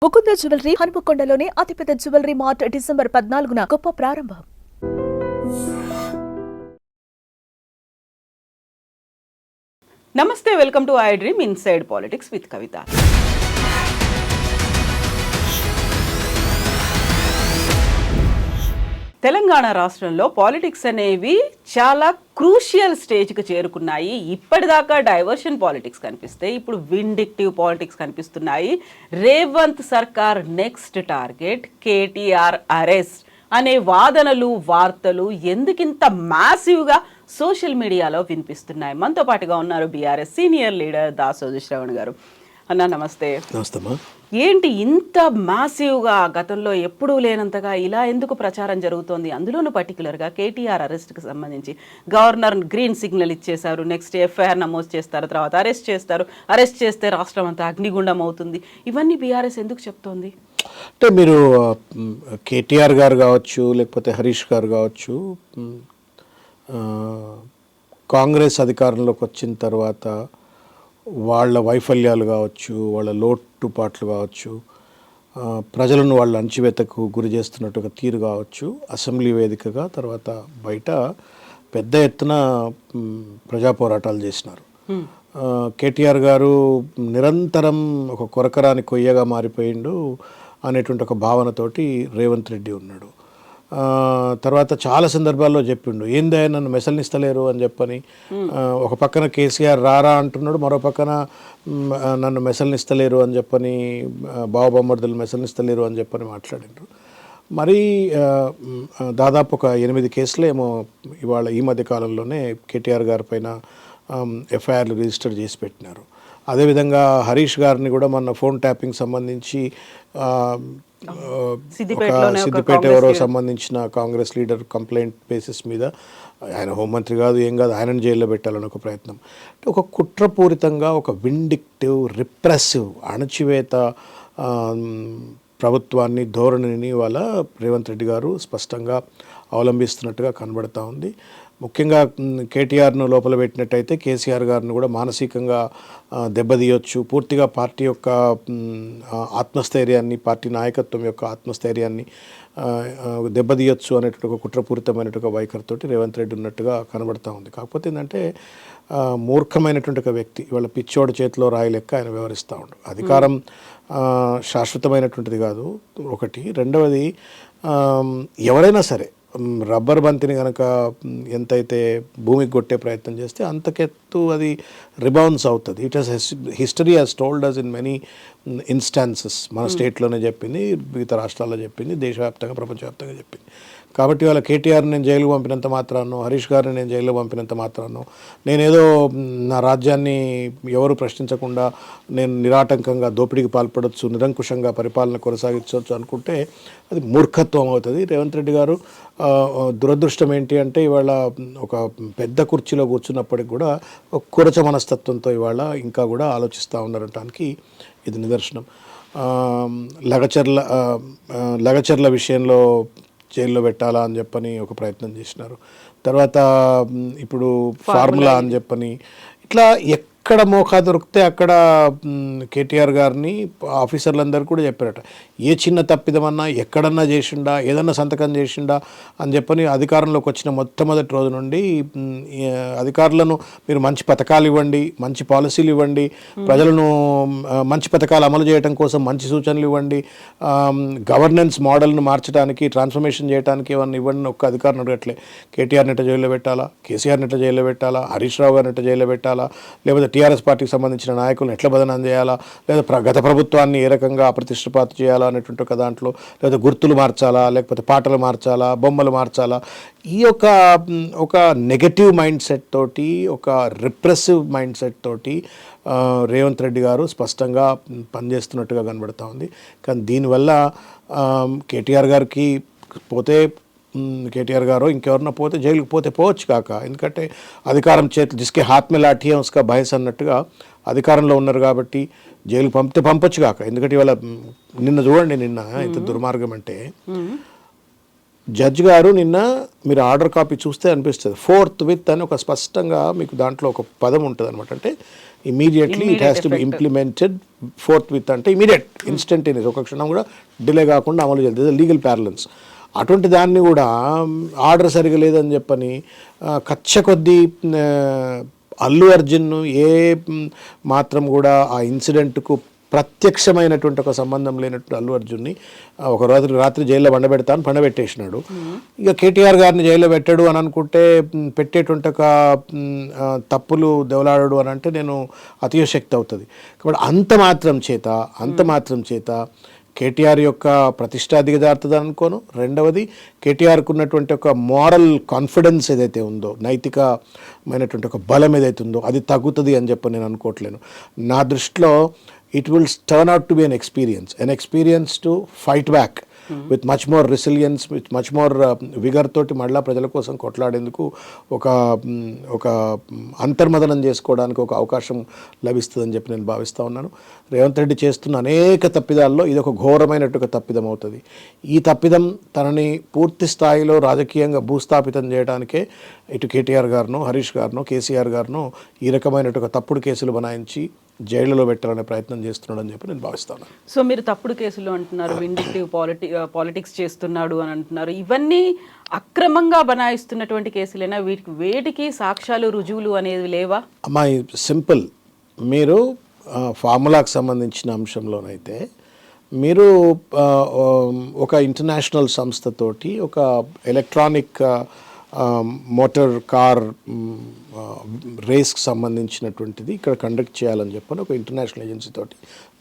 Mukunda jewellery హనుమకొండలోని అతిపెద్ద jewellery mart December 14న గొప్ప ప్రారంభం. నమస్తే, welcome to I dream inside politics with Kavitha. Telangana రాష్ట్రంలో పాలిటిక్స్ అనేవి చాలా క్రూషియల్ స్టేజ్కి చేరుకున్నాయి. ఇప్పటిదాకా డైవర్షన్ పాలిటిక్స్ కనిపిస్తే ఇప్పుడు విండిక్టివ్ పాలిటిక్స్ కనిపిస్తున్నాయి. రేవంత్ సర్కార్ నెక్స్ట్ టార్గెట్ కేటీఆర్ అరెస్ట్ అనే వాదనలు, వార్తలు ఎందుకింత మ్యాసివ్గా సోషల్ మీడియాలో వినిపిస్తున్నాయి. మనతో పాటుగా ఉన్నారు BRS senior leader Dasoju Shravan గారు. అన్నా నమస్తే. నమస్తేమ్మా. ఏంటి ఇంత మ్యాసివ్గా, గతంలో ఎప్పుడూ లేనంతగా ఇలా ఎందుకు ప్రచారం జరుగుతోంది? అందులోనూ పర్టికులర్గా కేటీఆర్ అరెస్ట్కి సంబంధించి గవర్నర్ గ్రీన్ సిగ్నల్ ఇచ్చేశారు. నెక్స్ట్ ఎఫ్ఐఆర్ నమోదు చేస్తారు, తర్వాత అరెస్ట్ చేస్తారు. అరెస్ట్ చేస్తే రాష్ట్రం అంతా అగ్నిగుండం అవుతుంది. ఇవన్నీ బీఆర్ఎస్ ఎందుకు చెప్తోంది? అంటే మీరు కేటీఆర్ గారు కావచ్చు, లేకపోతే హరీష్ గారు కావచ్చు, కాంగ్రెస్ అధికారంలోకి వచ్చిన తర్వాత వాళ్ళ వైఫల్యాలు కావచ్చు, వాళ్ళ లోటుపాట్లు కావచ్చు, ప్రజలను వాళ్ళ అణచివేతకు గురి చేస్తున్నట్టుగా తీరు కావచ్చు, అసెంబ్లీ వేదికగా తర్వాత బయట పెద్ద ఎత్తున ప్రజా పోరాటాలు చేసినారు. కేటీఆర్ గారు నిరంతరం ఒక కొరకరాని కొయ్యగా మారిపోయిండు అనేటువంటి ఒక భావనతోటి రేవంత్ రెడ్డి ఉన్నాడు. తర్వాత చాలా సందర్భాల్లో చెప్పిండు, ఏందే నన్ను మెసల్నిస్తలేరు అని చెప్పని. ఒక పక్కన కేసీఆర్ రారా అంటున్నాడు, మరో పక్కన నన్ను మెసల్నిస్తలేరు అని చెప్పని, బావబొమ్మర్దులు మెసల్నిస్తలేరు అని చెప్పని మాట్లాడిండ్రు. మరి దాదాపు ఒక 8 కేసులు ఏమో ఇవాళ ఈ మధ్య కాలంలోనే కేటీఆర్ గారి పైన ఎఫ్ఐఆర్లు రిజిస్టర్ చేసి పెట్టినారు. అదేవిధంగా హరీష్ గారిని కూడా మొన్న ఫోన్ ట్యాపింగ్ సంబంధించి సిద్దిపేట ఎవరో సంబంధించిన కాంగ్రెస్ లీడర్ కంప్లైంట్ బేసిస్ మీద, ఆయన హోంమంత్రి కాదు ఏం కాదు, ఆయనను జైల్లో పెట్టాలని ఒక ప్రయత్నం. అంటే ఒక కుట్రపూరితంగా, ఒక విండిక్టివ్, రిప్రెసివ్, అణచివేత ప్రభుత్వాన్ని, ధోరణిని వాళ్ళ రేవంత్ రెడ్డి గారు స్పష్టంగా అవలంబిస్తున్నట్టుగా కనబడతా ఉంది. ముఖ్యంగా కేటీఆర్ను లోపల పెట్టినట్టయితే కేసీఆర్ గారిని కూడా మానసికంగా దెబ్బతీయొచ్చు. పూర్తిగా పార్టీ యొక్క ఆత్మస్థైర్యాన్ని, పార్టీ నాయకత్వం యొక్క ఆత్మస్థైర్యాన్ని దెబ్బతీయొచ్చు అనేటువంటి ఒక కుట్రపూరితమైనటువంటి వైఖరితోటి రేవంత్ రెడ్డి ఉన్నట్టుగా కనబడతా ఉంది. కాకపోతే ఏంటంటే మూర్ఖమైనటువంటి ఒక వ్యక్తి, ఇవాళ పిచ్చోడి చేతిలో రాయి లెక్క ఆయన వ్యవహరిస్తూ ఉండు. అధికారం శాశ్వతమైనటువంటిది కాదు ఒకటి. రెండవది, ఎవరైనా సరే రబ్బర్ బంతిని కనుక ఎంతైతే భూమికి కొట్టే ప్రయత్నం చేస్తే అంతకెత్తు అది రిబౌన్స్ అవుతుంది. It has history has told us in many instances. మన స్టేట్లోనే చెప్పింది, మిగతా రాష్ట్రాల్లో చెప్పింది, దేశవ్యాప్తంగా, ప్రపంచవ్యాప్తంగా చెప్పింది. కాబట్టి వాళ్ళ కేటీఆర్ని నేను జైలుకు పంపినంత మాత్రానో, హరీష్ గారిని నేను జైల్లో పంపినంత మాత్రానో, నేనేదో నా రాజ్యాన్ని ఎవరు ప్రశ్నించకుండా నేను నిరాటంకంగా దోపిడీకి పాల్పడవచ్చు, నిరంకుశంగా పరిపాలన కొనసాగించవచ్చు అనుకుంటే అది మూర్ఖత్వం అవుతుంది. రేవంత్ రెడ్డి గారు దురదృష్టం ఏంటి అంటే ఇవాళ ఒక పెద్ద కుర్చీలో కూర్చున్నప్పటికి కూడా ఒక కురచ మనస్తత్వంతో ఇవాళ ఇంకా కూడా ఆలోచిస్తూ ఉన్నారనటానికి ఇది నిదర్శనం. లగచర్ల విషయంలో జైల్లో పెట్టాలా అని చెప్పని ఒక ప్రయత్నం చేసినారు. తర్వాత ఇప్పుడు ఫార్ములా అని చెప్పని, ఇట్లా ఎక్కడ మోకా దొరికితే అక్కడ కేటీఆర్ గారిని ఆఫీసర్లందరూ కూడా చెప్పారట, ఏ చిన్న తప్పిదమన్నా ఎక్కడన్నా చేసిండా, ఏదన్నా సంతకం చేసిండా అని చెప్పని అధికారంలోకి వచ్చిన మొట్టమొదటి రోజు నుండి అధికారులను మీరు మంచి పథకాలు ఇవ్వండి, మంచి పాలసీలు ఇవ్వండి, ప్రజలను మంచి పథకాలు అమలు చేయడం కోసం మంచి సూచనలు ఇవ్వండి, గవర్నెన్స్ మోడల్ను మార్చడానికి, ట్రాన్స్ఫర్మేషన్ చేయడానికి ఏమన్నా ఇవ్వండి ఒక్క అధికారిని అడగట్లే. కేటీఆర్ని ఎట్లా జైల్లో పెట్టాలా, కేసీఆర్ని ఎట్లా జైల్లో పెట్టాలా, హరీష్ రావు గారిని ఎట్లా జైల్లో పెట్టాలా, లేకపోతే టీఆర్ఎస్ పార్టీకి సంబంధించిన నాయకులను ఎట్లా బదనాం చేయాలా, లేదా గత ప్రభుత్వాన్ని ఏ రకంగా అప్రతిష్టపాత చేయాలా అనేటువంటి ఒక దాంట్లో, లేదా గుర్తులు మార్చాలా, లేకపోతే పాటలు మార్చాలా, బొమ్మలు మార్చాలా, ఈ ఒక నెగటివ్ మైండ్ సెట్ తోటి, ఒక రిప్రెసివ్ మైండ్ సెట్ తోటి రేవంత్ రెడ్డి గారు స్పష్టంగా పనిచేస్తున్నట్టుగా కనబడుతూ ఉంది. కానీ దీనివల్ల కేటీఆర్ గారికి పోతే, కేటీఆర్ గారు ఇంకెవరన్నా పోతే జైలుకి పోతే పోవచ్చు కాక, ఎందుకంటే అధికారం చేతులు జిస్కే హాత్ మే లాఠీ హై ఉస్కా భైస్ అన్నట్టుగా అధికారంలో ఉన్నారు కాబట్టి జైలుకి పంపితే పంపొచ్చు కాక. ఎందుకంటే ఇవాళ నిన్న చూడండి, నిన్న ఇంత దుర్మార్గం అంటే జడ్జ్ గారు నిన్న మీరు ఆర్డర్ కాపీ చూస్తే అనిపిస్తుంది, 4th with అని ఒక స్పష్టంగా మీకు దాంట్లో ఒక పదం ఉంటుంది అనమాట. అంటే immediately it has to be implemented fourth with అంటే ఇమీడియట్ ఇన్స్టంటేనియస్, ఒక క్షణం కూడా డిలే కాకుండా అమలు చేయాలి, లీగల్ ప్యారలెన్స్. అటువంటి దాన్ని కూడా ఆర్డర్ సరిగా లేదని చెప్పని కచ్చ కొద్దీ అల్లు అర్జున్ను ఏ మాత్రం కూడా ఆ ఇన్సిడెంట్కు ప్రత్యక్షమైనటువంటి ఒక సంబంధం లేనటువంటి అల్లు అర్జున్ని ఒక రాత్రి జైల్లో పండబెట్టేసినాడు. ఇక కేటీఆర్ గారిని జైల్లో పెట్టాడు అని అనుకుంటే పెట్టేటువంటి ఒక తప్పులు దెవలాడాడు అని అంటే నేను అతిశక్తి అవుతుంది. కాబట్టి అంత మాత్రం చేత కేటీఆర్ యొక్క ప్రతిష్ట దిగజారుతుంది అనుకోను. రెండవది కేటీఆర్కు ఉన్నటువంటి ఒక మారల్ కాన్ఫిడెన్స్ ఏదైతే ఉందో, నైతికమైనటువంటి ఒక బలం ఏదైతే ఉందో అది తగ్గుతుంది అని చెప్పి నేను అనుకోవట్లేను. నా దృష్టిలో it will turn out to be an experience to fight back with much more resilience, with much more vigor తోటి మళ్ళా ప్రజల కోసం కొట్లాడేందుకు ఒక అంతర్మదనం చేసుకోవడానికి ఒక అవకాశం లభిస్తుందని చెప్పి నేను భావిస్తూ ఉన్నాను. రేవంత్ రెడ్డి చేస్తున్న అనేక తప్పిదాల్లో ఇది ఒక ఘోరమైనట్టుగా తప్పిదం అవుతుంది. ఈ తప్పిదం తనని పూర్తి స్థాయిలో రాజకీయంగా భూస్థాపితం చేయడానికే ఇటు కేటీఆర్ గారును, హరీష్ గారును, కేసీఆర్ గారును ఈ రకమైనటువంటి తప్పుడు కేసులు బనాయించి జైలులో పెట్టాలనే ప్రయత్నం చేస్తున్నాడు అని చెప్పి నేను భావిస్తాను. సో మీరు తప్పుడు కేసులు అంటున్నారు, విండిక్టివ్ పాలిటిక్స్ చేస్తున్నాడు అని అంటున్నారు. ఇవన్నీ అక్రమంగా బనాయిస్తున్నటువంటి కేసులేనా? వేటికి సాక్ష్యాలు, రుజువులు అనేవి లేవా? అమ్మాయి సింపుల్, మీరు ఫార్ములాకు సంబంధించిన అంశంలోనైతే మీరు ఒక ఇంటర్నేషనల్ సంస్థతోటి ఒక ఎలక్ట్రానిక్ మోటార్ కార్ రేస్కి సంబంధించినటువంటిది ఇక్కడ కండక్ట్ చేయాలని చెప్పని ఒక ఇంటర్నేషనల్ ఏజెన్సీ తోటి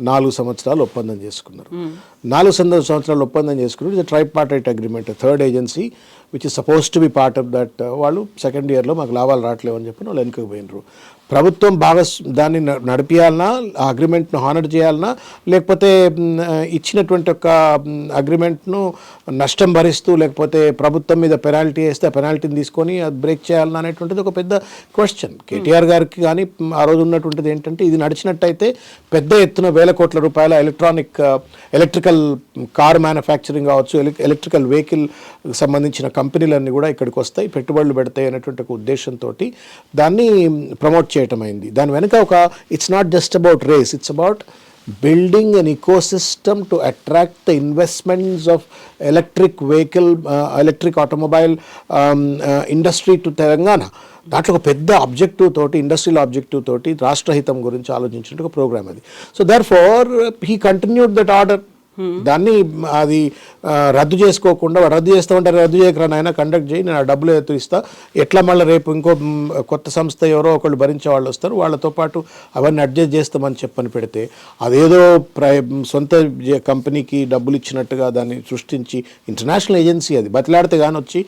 4 సంవత్సరాలు ఒప్పందం చేసుకున్నారు. 4 సంవత్సరాలు ఒప్పందం చేసుకున్నారు. ఇది tripartite agreement. Third agency which is suppose to be part of that వాళ్ళు సెకండ్ ఇయర్లో మాకు లాభాలు రావట్లేవు అని చెప్పి వాళ్ళు వెనుకకు పోయినరు. ప్రభుత్వం దాన్ని నడిపియాలన్నా, ఆ అగ్రిమెంట్ను హానర్ చేయాలన్నా, లేకపోతే ఇచ్చినటువంటి ఒక అగ్రిమెంట్ను నష్టం భరిస్తూ లేకపోతే ప్రభుత్వం మీద పెనాల్టీ వేస్తే ఆ పెనాల్టీని తీసుకొని అది బ్రేక్ చేయాలన్నా అనేటువంటిది ఒక పెద్ద క్వశ్చన్. కేటీఆర్ గారికి కానీ ఆ రోజు ఉన్నటువంటిది ఏంటంటే ఇది నడిచినట్టయితే పెద్ద ఎత్తున వేల కోట్ల రూపాయల ఎలక్ట్రికల్ కార్ మ్యానుఫ్యాక్చరింగ్ కావచ్చు, ఎలక్ట్రికల్ వెహికల్ సంబంధించిన కంపెనీలన్నీ కూడా ఇక్కడికి వస్తాయి, పెట్టుబడులు పెడతాయి అనేటువంటి ఒక ఉద్దేశంతో దాన్ని ప్రమోట్ చేయటం అయింది. దాని వెనుక it's not just about race, it's about building an ecosystem to attract the investments of electric automobile industry to Telangana. దాంట్లో ఒక పెద్ద ఆబ్జెక్టివ్ తోటి, ఇండస్ట్రియల్ ఆబ్జెక్టివ్ తోటి రాష్ట్రహితం గురించి ఆలోచించిన ఒక ప్రోగ్రామ్ అది. So therefore he continued that order. దాన్ని అది రద్దు చేసుకోకుండా, రద్దు చేస్తామంటే రద్దు చేయకరా నాయన, కండక్ట్ చేయి, నేను ఆ డబ్బులు ఇస్తా, ఎట్లా మళ్ళీ రేపు ఇంకో కొత్త సంస్థ ఎవరో ఒకళ్ళు భరించే వాళ్ళు వస్తారు, వాళ్ళతో పాటు అవన్నీ అడ్జస్ట్ చేస్తామని చెప్పని పెడితే అదేదో సొంత కంపెనీకి డబ్బులు ఇచ్చినట్టుగా దాన్ని సృష్టించి, ఇంటర్నేషనల్ ఏజెన్సీ అది బతిలాడితే కానీ వచ్చి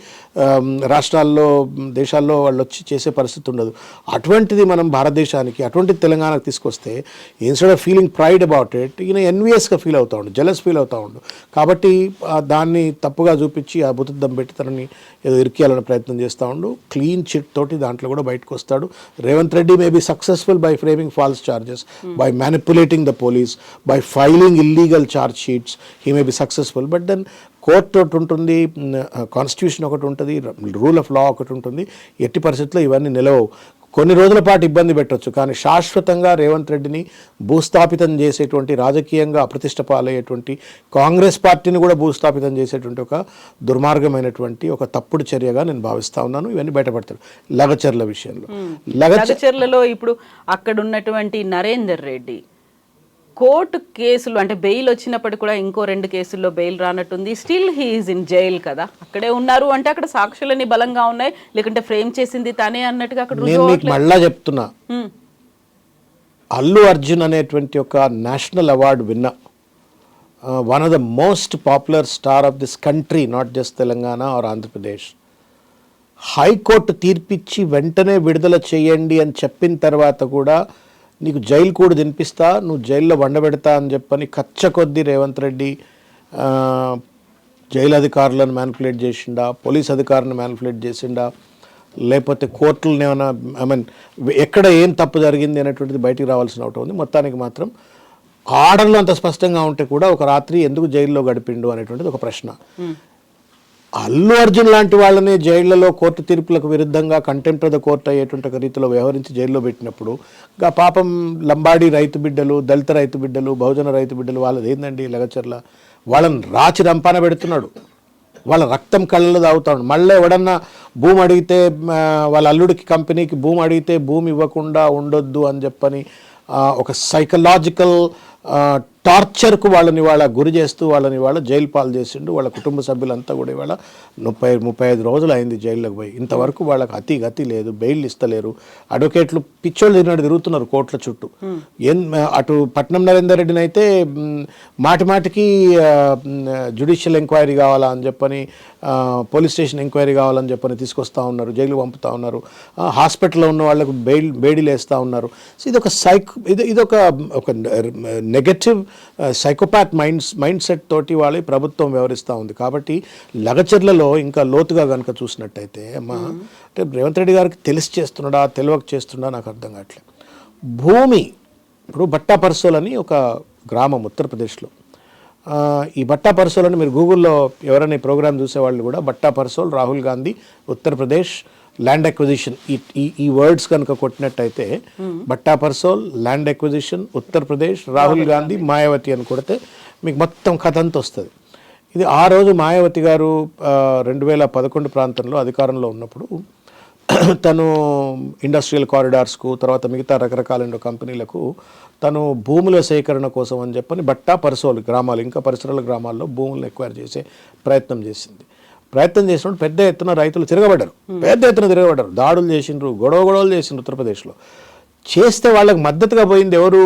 రాష్ట్రాల్లో, దేశాల్లో వాళ్ళు వచ్చి చేసే పరిస్థితి ఉండదు. అటువంటిది మనం భారతదేశానికి, అటువంటిది తెలంగాణకు తీసుకొస్తే instead of feeling pride about it, ఈయన ఎన్వియస్గా ఫీల్ అవుతా ఉండు, జెలస్ ఫీల్ అవుతూ ఉండు. కాబట్టి దాన్ని తప్పుగా చూపించి ఆ బుద్ధం పెట్టి తనని ఏదో ఇరికేయాలని ప్రయత్నం చేస్తూ ఉండు. క్లీన్ చిట్ తోటి దాంట్లో కూడా బయటకు వస్తాడు. Revanth Reddy may be successful by framing false charges, by manipulating the police, by filing illegal charge sheets, he may be successful. But then court ఒకటి ఉంటుంది, కాన్స్టిట్యూషన్ ఒకటి ఉంటుంది, రూల్ ఆఫ్ లా ఒకటి ఉంటుంది. ఎట్టి పరిస్థితుల్లో ఇవన్నీ నిలవవు. కొన్ని రోజుల పాటు ఇబ్బంది పెట్టవచ్చు, కానీ శాశ్వతంగా రేవంత్ రెడ్డిని భూస్థాపితం చేసేటువంటి, రాజకీయంగా అప్రతిష్ట పాలయ్యేటువంటి, కాంగ్రెస్ పార్టీని కూడా భూస్థాపితం చేసేటువంటి ఒక దుర్మార్గమైనటువంటి ఒక తప్పుడు చర్యగా నేను భావిస్తా ఉన్నాను. ఇవన్నీ బయటపడతాడు. లగచర్ల విషయంలో, లగచర్లలో ఇప్పుడు అక్కడ ఉన్నటువంటి నరేందర్ రెడ్డి కోర్టు కేసులు అంటే బెయిల్ వచ్చినప్పటికీ కూడా ఇంకో 2 కేసుల్లో బెయిల్ రానట్టుంది. Still he is in jail కదా, అక్కడే ఉన్నారు అంటే అక్కడ సాక్షులన్నీ బలంగా ఉన్నాయి, లేకుంటే ఫ్రేమ్ చేసింది తానే అన్నట్టుగా అక్కడ నేను మీకు మళ్ళా చెప్తున్నా, అల్లు అర్జున్ అనేటువంటి ఒక national award winner one of the most popular star of this country, not just Telangana or Andhra Pradesh, high court తీర్పిచ్చి వెంటనే విడుదల చేయండి అని చెప్పిన తర్వాత కూడా నీకు జైలు కూడా తినిపిస్తా, నువ్వు జైల్లో వండబెడతా అని చెప్పని కచ్చ కొద్దీ రేవంత్ రెడ్డి జైలు అధికారులను మ్యానిపులేట్ చేసిండా, పోలీస్ అధికారులను మ్యానిపులేట్ చేసిండా, లేకపోతే కోర్టులను ఏమైనా ఎక్కడ ఏం తప్పు జరిగింది అనేటువంటిది బయటికి రావాల్సిన ఒకటి ఉంది. మొత్తానికి మాత్రం ఆర్డర్లు అంత స్పష్టంగా ఉంటే కూడా ఒక రాత్రి ఎందుకు జైల్లో గడిపిండు అనేటువంటిది ఒక ప్రశ్న. అల్లు అర్జున్ లాంటి వాళ్ళని జైళ్లలో కోర్టు తీర్పులకు విరుద్ధంగా కంటెంప్ట్ ఆఫ్ ద కోర్ట్ అయ్యేటువంటి ఒక రీతిలో వ్యవహరించి జైల్లో పెట్టినప్పుడు ఇంకా పాపం లంబాడి రైతు బిడ్డలు, దళిత రైతు బిడ్డలు, బహుజన రైతు బిడ్డలు వాళ్ళది ఏందండి లగచర్ల, వాళ్ళని రాచి రంపాన పెడుతున్నాడు, వాళ్ళ రక్తం కళ్ళలో తాగుతాడు. మళ్ళీ ఎవడన్నా భూమి అడిగితే వాళ్ళ అల్లుడికి కంపెనీకి భూమి అడిగితే భూమి ఇవ్వకుండా ఉండొద్దు అని చెప్పని ఒక సైకలాజికల్ టార్చర్కు వాళ్ళని వాళ్ళ గురి చేస్తూ వాళ్ళని వాళ్ళ జైలు పాలు చేసిండు. వాళ్ళ కుటుంబ సభ్యులంతా కూడా ఇవాళ 30-35 రోజులు అయింది జైల్లోకి పోయి. ఇంతవరకు వాళ్ళకి గతి లేదు, బెయిల్ ఇస్తలేరు. అడ్వకేట్లు పిచ్చోళ్ళు తిరుగుతున్నారు కోర్టుల చుట్టూ. అటు పట్నం నరేందర్ రెడ్డిని అయితే మాటికి జ్యుడిషియల్ ఎంక్వైరీ కావాలా అని చెప్పని, పోలీస్ స్టేషన్ ఎంక్వైరీ కావాలని చెప్పని తీసుకొస్తూ ఉన్నారు, జైలు పంపుతూ ఉన్నారు. హాస్పిటల్లో ఉన్న వాళ్ళకు బేడీలు వేస్తూ ఉన్నారు. సో ఇదొక నెగటివ్ సైకోపాత్ మైండ్ సెట్ తోటి వాళ్ళ ప్రభుత్వం వ్యవహరిస్తూ ఉంది. కాబట్టి లగచర్లలో ఇంకా లోతుగా కనుక చూసినట్టయితే అంటే రేవంత్ రెడ్డి గారికి తెలిసి చేస్తున్నాడా తెలియక చేస్తున్నాడా నాకు అర్థం కావట్లేదు. భూమి ఇప్పుడు బట్టా పర్సోల్ అని ఒక గ్రామం ఉత్తరప్రదేశ్లో. ఈ బట్టా పర్సోల్ అని మీరు గూగుల్లో ఎవరైనా ఈ ప్రోగ్రామ్ చూసేవాళ్ళు కూడా బట్టా పర్సోల్ రాహుల్ గాంధీ ఉత్తరప్రదేశ్ ల్యాండ్ అక్విజిషన్ ఈ వర్డ్స్ కనుక కొట్టినట్టయితే బట్టా పర్సోల్, ల్యాండ్ అక్విజిషన్, ఉత్తరప్రదేశ్, రాహుల్ గాంధీ, మాయావతి అని కొడితే మీకు మొత్తం కథ అంతా వస్తుంది. ఇది ఆ రోజు మాయావతి గారు 2011 ప్రాంతంలో అధికారంలో ఉన్నప్పుడు తను ఇండస్ట్రియల్ కారిడార్స్కు తర్వాత మిగతా రకరకాల కంపెనీలకు తను భూముల సేకరణ కోసం అని చెప్పని బట్టా పర్సోల్ గ్రామాలు ఇంకా పరిసరాల గ్రామాల్లో భూములను ఎక్వైర్ చేసే ప్రయత్నం చేసినప్పుడు పెద్ద ఎత్తున రైతులు తిరగబడ్డారు, దాడులు చేసిండ్రు, గొడవలు చేసిండ్రు ఉత్తరప్రదేశ్లో. చేస్తే వాళ్ళకి మద్దతుగా పోయింది ఎవరు?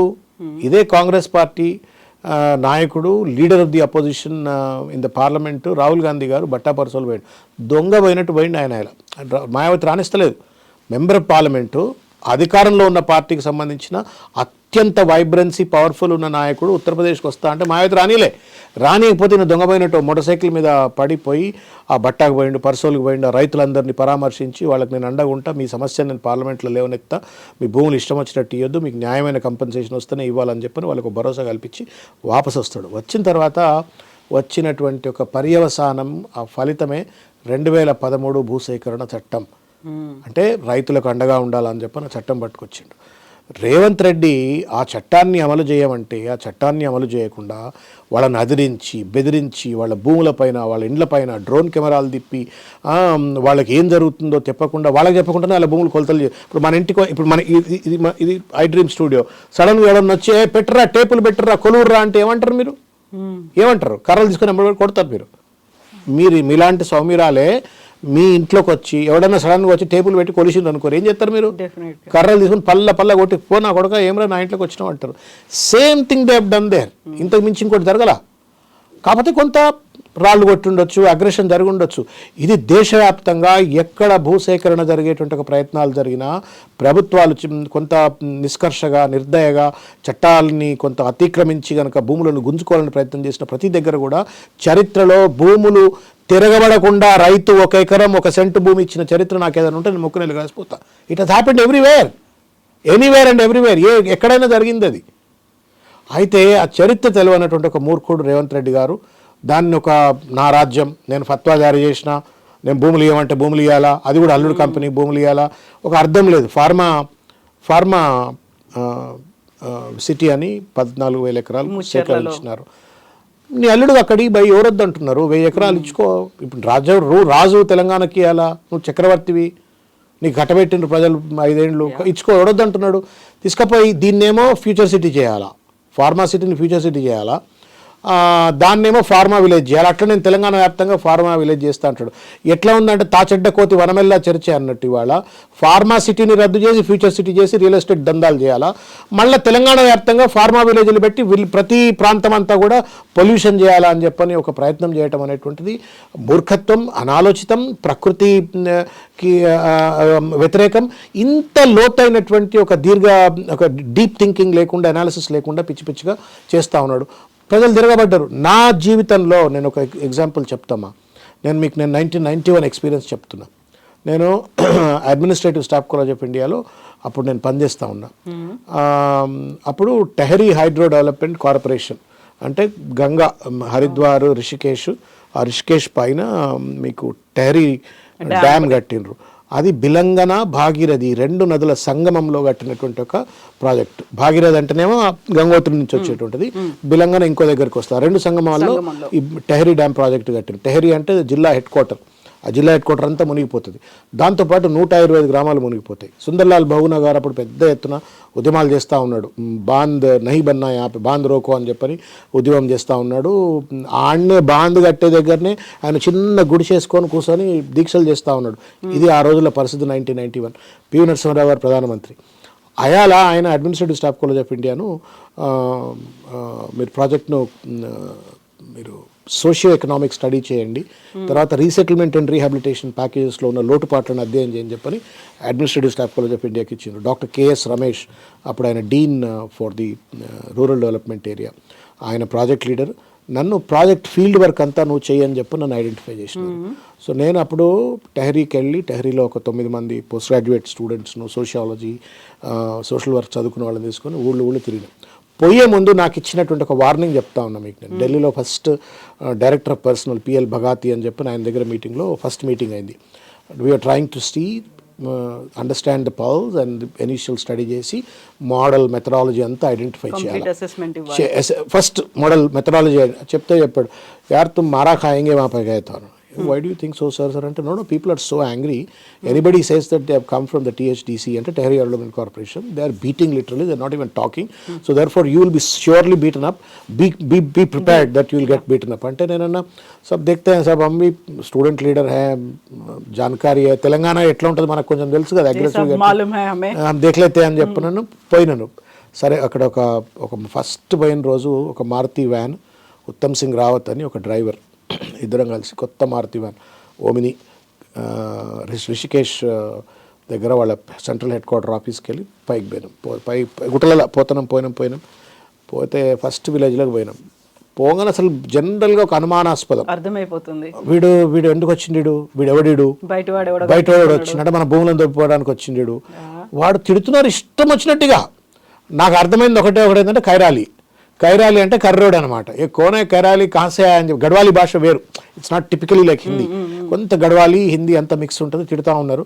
ఇదే కాంగ్రెస్ పార్టీ నాయకుడు, leader of the opposition in the parliament Rahul Gandhi గారు బట్టా పర్సోల్ పోయిండు. దొంగ పోయినట్టు పోయిండు ఆయన. మాయావతి రాణిస్తలేదు. మెంబర్ ఆఫ్ పార్లమెంటు, అధికారంలో ఉన్న పార్టీకి సంబంధించిన అత్యంత వైబ్రెన్సీ పవర్ఫుల్ ఉన్న నాయకుడు ఉత్తరప్రదేశ్కి వస్తా అంటే మాయావతి రానియకపోతే నేను దొంగపోయినట్టు మోటార్ సైకిల్ మీద పడిపోయి ఆ బట్టాకు పోయిండు, పర్సోల్కి పోయిండు. రైతులందరినీ పరామర్శించి వాళ్ళకి నేను అండగా ఉంటా, మీ సమస్యను నేను పార్లమెంట్లో లేవనెత్తా, మీ భూములు ఇష్టం వచ్చినట్టు ఇవ్వద్దు, మీకు న్యాయమైన కంపెన్సేషన్ వస్తేనే ఇవ్వాలని చెప్పని వాళ్ళకు భరోసా కల్పించి వాపసు వస్తాడు. వచ్చిన తర్వాత వచ్చినటువంటి ఒక పర్యవసానం, ఆ ఫలితమే 2013 భూసేకరణ చట్టం. అంటే రైతులకు అండగా ఉండాలని చెప్పని చట్టం పట్టుకొచ్చిండు. రేవంత్ రెడ్డి ఆ చట్టాన్ని అమలు చేయమంటే ఆ చట్టాన్ని అమలు చేయకుండా వాళ్ళని అదిరించి బెదిరించి వాళ్ళ భూములపైన వాళ్ళ ఇండ్లపైన డ్రోన్ కెమెరాలు తిప్పి వాళ్ళకి ఏం జరుగుతుందో వాళ్ళకి చెప్పకుండానే వాళ్ళ భూములు కొలతలు ఇప్పుడు మన ఇంటికి ఇప్పుడు మన ఇది ఐ డ్రీమ్ స్టూడియో సడన్గా ఎవడన్నా వచ్చి పెట్టరా టేపులు పెట్టరా కొలువుర్రా అంటే ఏమంటారు మీరు? ఏమంటారు? కర్రలు తీసుకొని కొడతారు మీరు మీలాంటి సౌమ్యురాలే మీ ఇంట్లోకి వచ్చి ఎవడన్నా సడన్గా వచ్చి టేబుల్ పెట్టి కొలిసింది అనుకోరు, ఏం చేస్తారు మీరు? కర్రలు తీసుకుని పల్ల కొట్టి పోనా కొడక ఏమరా నా ఇంట్లోకి వచ్చినావు అంటారు. Same thing they have done there. ఇంతకు మించి ఇంకోటి జరగల. కాకపోతే కొంత రాళ్ళు కొట్టి ఉండొచ్చు, అగ్రెషన్ జరిగి ఉండొచ్చు. ఇది దేశవ్యాప్తంగా ఎక్కడ భూసేకరణ జరిగేటువంటి ఒక ప్రయత్నాలు జరిగినా ప్రభుత్వాలు కొంత నిష్కర్షగా నిర్దయగా చట్టాలని కొంత అతిక్రమించి కనుక భూములను గుంజుకోవాలని ప్రయత్నం చేసిన ప్రతి దగ్గర కూడా చరిత్రలో భూములు తిరగబడకుండా రైతు 1 ఎకరం 1 సెంటు భూమి ఇచ్చిన చరిత్ర నాకు ఏదైనా ఉంటే నేను మొక్కునేలు కాసిపోతా. It has happened anywhere and everywhere. ఎక్కడైనా జరిగింది అది. అయితే ఆ చరిత్ర తెలియనటువంటి ఒక మూర్ఖుడు రేవంత్ రెడ్డి గారు దాన్ని నా రాజ్యం, నేను ఫత్వా జారీ చేసిన, నేను భూములు ఇవ్వమంటే భూములు ఇవ్వాలా, అది కూడా అల్లుడు కంపెనీ భూములు ఇవ్వాలా, ఒక అర్థం లేదు. ఫార్మా సిటీ అని 14,000 ఎకరాలు సేకరించినారు. నీ అల్లుడు అక్కడికి బై ఎవరొద్దు అంటున్నారు, 1000 ఎకరాలు ఇచ్చుకో. ఇప్పుడు రాజు తెలంగాణకి ఇవ్వాలా, నువ్వు చక్రవర్తివి, నీకు కట్టబెట్టిండ్రు ప్రజలు 5 ఏళ్ళు, ఇచ్చుకో ఎవరొద్దు అంటున్నాడు. తీసుకపోయి దీన్నేమో ఫ్యూచర్ సిటీ చేయాలా, ఫార్మా సిటీని ఫ్యూచర్ సిటీ చేయాలా, దాన్నేమో ఫార్మా విలేజ్ చేయాలి. అట్లా నేను తెలంగాణ వ్యాప్తంగా ఫార్మా విలేజ్ చేస్తా అంటాడు. ఎట్లా ఉందంటే తాచెడ్డ కోతి వనమెల్లా చర్చ అన్నట్టు ఇవాళ ఫార్మా సిటీని రద్దు చేసి ఫ్యూచర్ సిటీ చేసి రియల్ ఎస్టేట్ దందాలు చేయాలా, మళ్ళీ తెలంగాణ వ్యాప్తంగా ఫార్మా విలేజ్లు పెట్టి ప్రతి ప్రాంతం అంతా కూడా పొల్యూషన్ చేయాలా అని చెప్పని ఒక ప్రయత్నం చేయటం అనేటువంటిది మూర్ఖత్వం, అనాలోచితం, ప్రకృతికి వ్యతిరేకం. ఇంత లోతైనటువంటి ఒక డీప్ థింకింగ్ లేకుండా, అనాలిసిస్ లేకుండా పిచ్చి పిచ్చిగా చేస్తూ ఉన్నాడు. ప్రజలు తిరగబడ్డారు. నా జీవితంలో నేను ఒక ఎగ్జాంపుల్ చెప్తామా, నేను 1991 ఎక్స్పీరియన్స్ చెప్తున్నా. నేను అడ్మినిస్ట్రేటివ్ స్టాఫ్ కాలేజ్ ఆఫ్ ఇండియాలో అప్పుడు నేను పనిచేస్తూ ఉన్నా. అప్పుడు టెహరీ హైడ్రో డెవలప్మెంట్ కార్పొరేషన్ అంటే గంగా, హరిద్వార్, రిషికేష్, ఆ రిషికేష్ పైన మీకు టెహరీ డ్యామ్ కట్టినరు. అది బిలంగన, భాగీరథి 2 నదుల సంగమంలో కట్టినటువంటి ఒక ప్రాజెక్ట్. భాగీరథి అంటేనేమో గంగోత్రి నుంచి వచ్చేటువంటిది, బిలంగన ఇంకో దగ్గరికి వస్తారు. 2 సంగమాల్లో ఈ టెహరీ డ్యామ్ ప్రాజెక్ట్ కట్టిన. టెహరీ అంటే జిల్లా హెడ్ క్వార్టర్. ఆ జిల్లా హెడ్ క్వార్టర్ అంతా మునిగిపోతుంది. దాంతోపాటు 125 గ్రామాలు మునిగిపోతాయి. సుందర్లాల్ బహునా గారు అప్పుడు పెద్ద ఎత్తున ఉద్యమాలు చేస్తూ ఉన్నాడు. బాంద్ నహి బన్నా యాపి, బాంద్ రోకో అని చెప్పని ఉద్యమం చేస్తూ ఉన్నాడు. ఆడనే బాంద్ కట్టే దగ్గరనే ఆయన చిన్న గుడి చేసుకొని కూర్చొని దీక్షలు చేస్తూ ఉన్నాడు. ఇది ఆ రోజుల పరిస్థితి. 1991 పివి నరసింహారావు గారు ప్రధానమంత్రి అయాల ఆయన అడ్మినిస్ట్రేటివ్ స్టాఫ్ కాలేజ్ ఆఫ్ ఇండియాను మీరు ప్రాజెక్ట్ను మీరు సోషియో ఎకనామిక్ స్టడీ చేయండి, తర్వాత రీసెటిల్మెంట్ అండ్ రీహాబిలిటేషన్ ప్యాకేజెస్లో ఉన్న లోటుపాట్లను అధ్యయనం చేయని చెప్పని అడ్మినిస్ట్రేటివ్ స్టాఫ్ కాలేజ్ ఆఫ్ ఇండియాకి ఇచ్చిండ్రు. డాక్టర్ కేఎస్ రమేష్ అప్పుడు ఆయన dean for the rural development area, ఆయన ప్రాజెక్ట్ లీడర్. నన్ను ప్రాజెక్ట్ ఫీల్డ్ వర్క్ అంతా నువ్వు చేయని చెప్పి నన్ను ఐడెంటిఫై చేసినాను. సో నేను అప్పుడు టెహరీకి వెళ్ళి, టెహరీలో ఒక 9 మంది పోస్ట్ గ్రాడ్యుయేట్ స్టూడెంట్స్ను సోషియాలజీ, సోషల్ వర్క్ చదువుకున్న వాళ్ళని తీసుకొని ఊళ్ళు తిరిగినాం. పోయే ముందు నాకు ఇచ్చినటువంటి ఒక వార్నింగ్ చెప్తా ఉన్నా మీకు. నేను ఢిల్లీలో first director of personnel PL Bhagati అని చెప్పి ఆయన దగ్గర మీటింగ్లో ఫస్ట్ మీటింగ్ అయింది. We're trying to understand the pulse and initial study చేసి మోడల్ మెథడాలజీ అంతా ఐడెంటిఫై చేయాలి. ఫస్ట్ మోడల్ మెథడాలజీ చెప్తే చెప్పాడు, యార్ తుమ్ మారా ఖాయేంగే వహా పర్ గయే తో. Why do you think so, sir? అంటే no, people are so angry. Anybody says that they have come from the THDC అంటే Tehri Development Corporation, they are beating literally, they are not even talking. So therefore you will be surely beaten up. Be prepared that you will get beaten up. అంటే నేనన్నా sub देखते हैं, सब हम भी student leader है, जानकारी है, తెలంగాణ ఎట్లా ఉంటుంది మనకు కొంచెం తెలుసు కదా, అగ్రెసివ్గా हम देख लेते हैं అని చెప్పినాను. పోయినాను. సరే అక్కడ ఒక ఫస్ట్ పోయిన రోజు ఒక మారుతి వ్యాన్, ఉత్తమ్ సింగ్ రావత్ అని ఒక డ్రైవర్, ఇద్దరం కలిసి కొత్త మారుతి వ్యాన్ ఓమిని రిషికేష్ దగ్గర వాళ్ళ సెంట్రల్ హెడ్ క్వార్టర్ ఆఫీస్కి వెళ్ళి పైకి పోయినాం. గుట్టల పోయినాం. పోతే ఫస్ట్ విలేజ్లోకి పోయినాం. పోగానే అసలు జనరల్గా ఒక అనుమానాస్పదం అర్థమైపోతుంది. వీడు ఎందుకు వచ్చిండు, వీడు ఎవడు బయటవాడు వచ్చిండు, మన భూములను దొబ్బిపోవడానికి వచ్చిండు. వాడు తిడుతున్నారు ఇష్టం వచ్చినట్టుగా. నాకు అర్థమైంది ఒకటే ఏంటంటే కైరాలి అంటే కర్రోడు అనమాట. ఏ కోనే కైరాలి కాసే అని చెప్పి, గడ్వాలి భాష వేరు, it's not typically like Hindi. కొంత గడ్వాలి హిందీ అంతా మిక్స్ ఉంటుంది. తిడుతూ ఉన్నారు.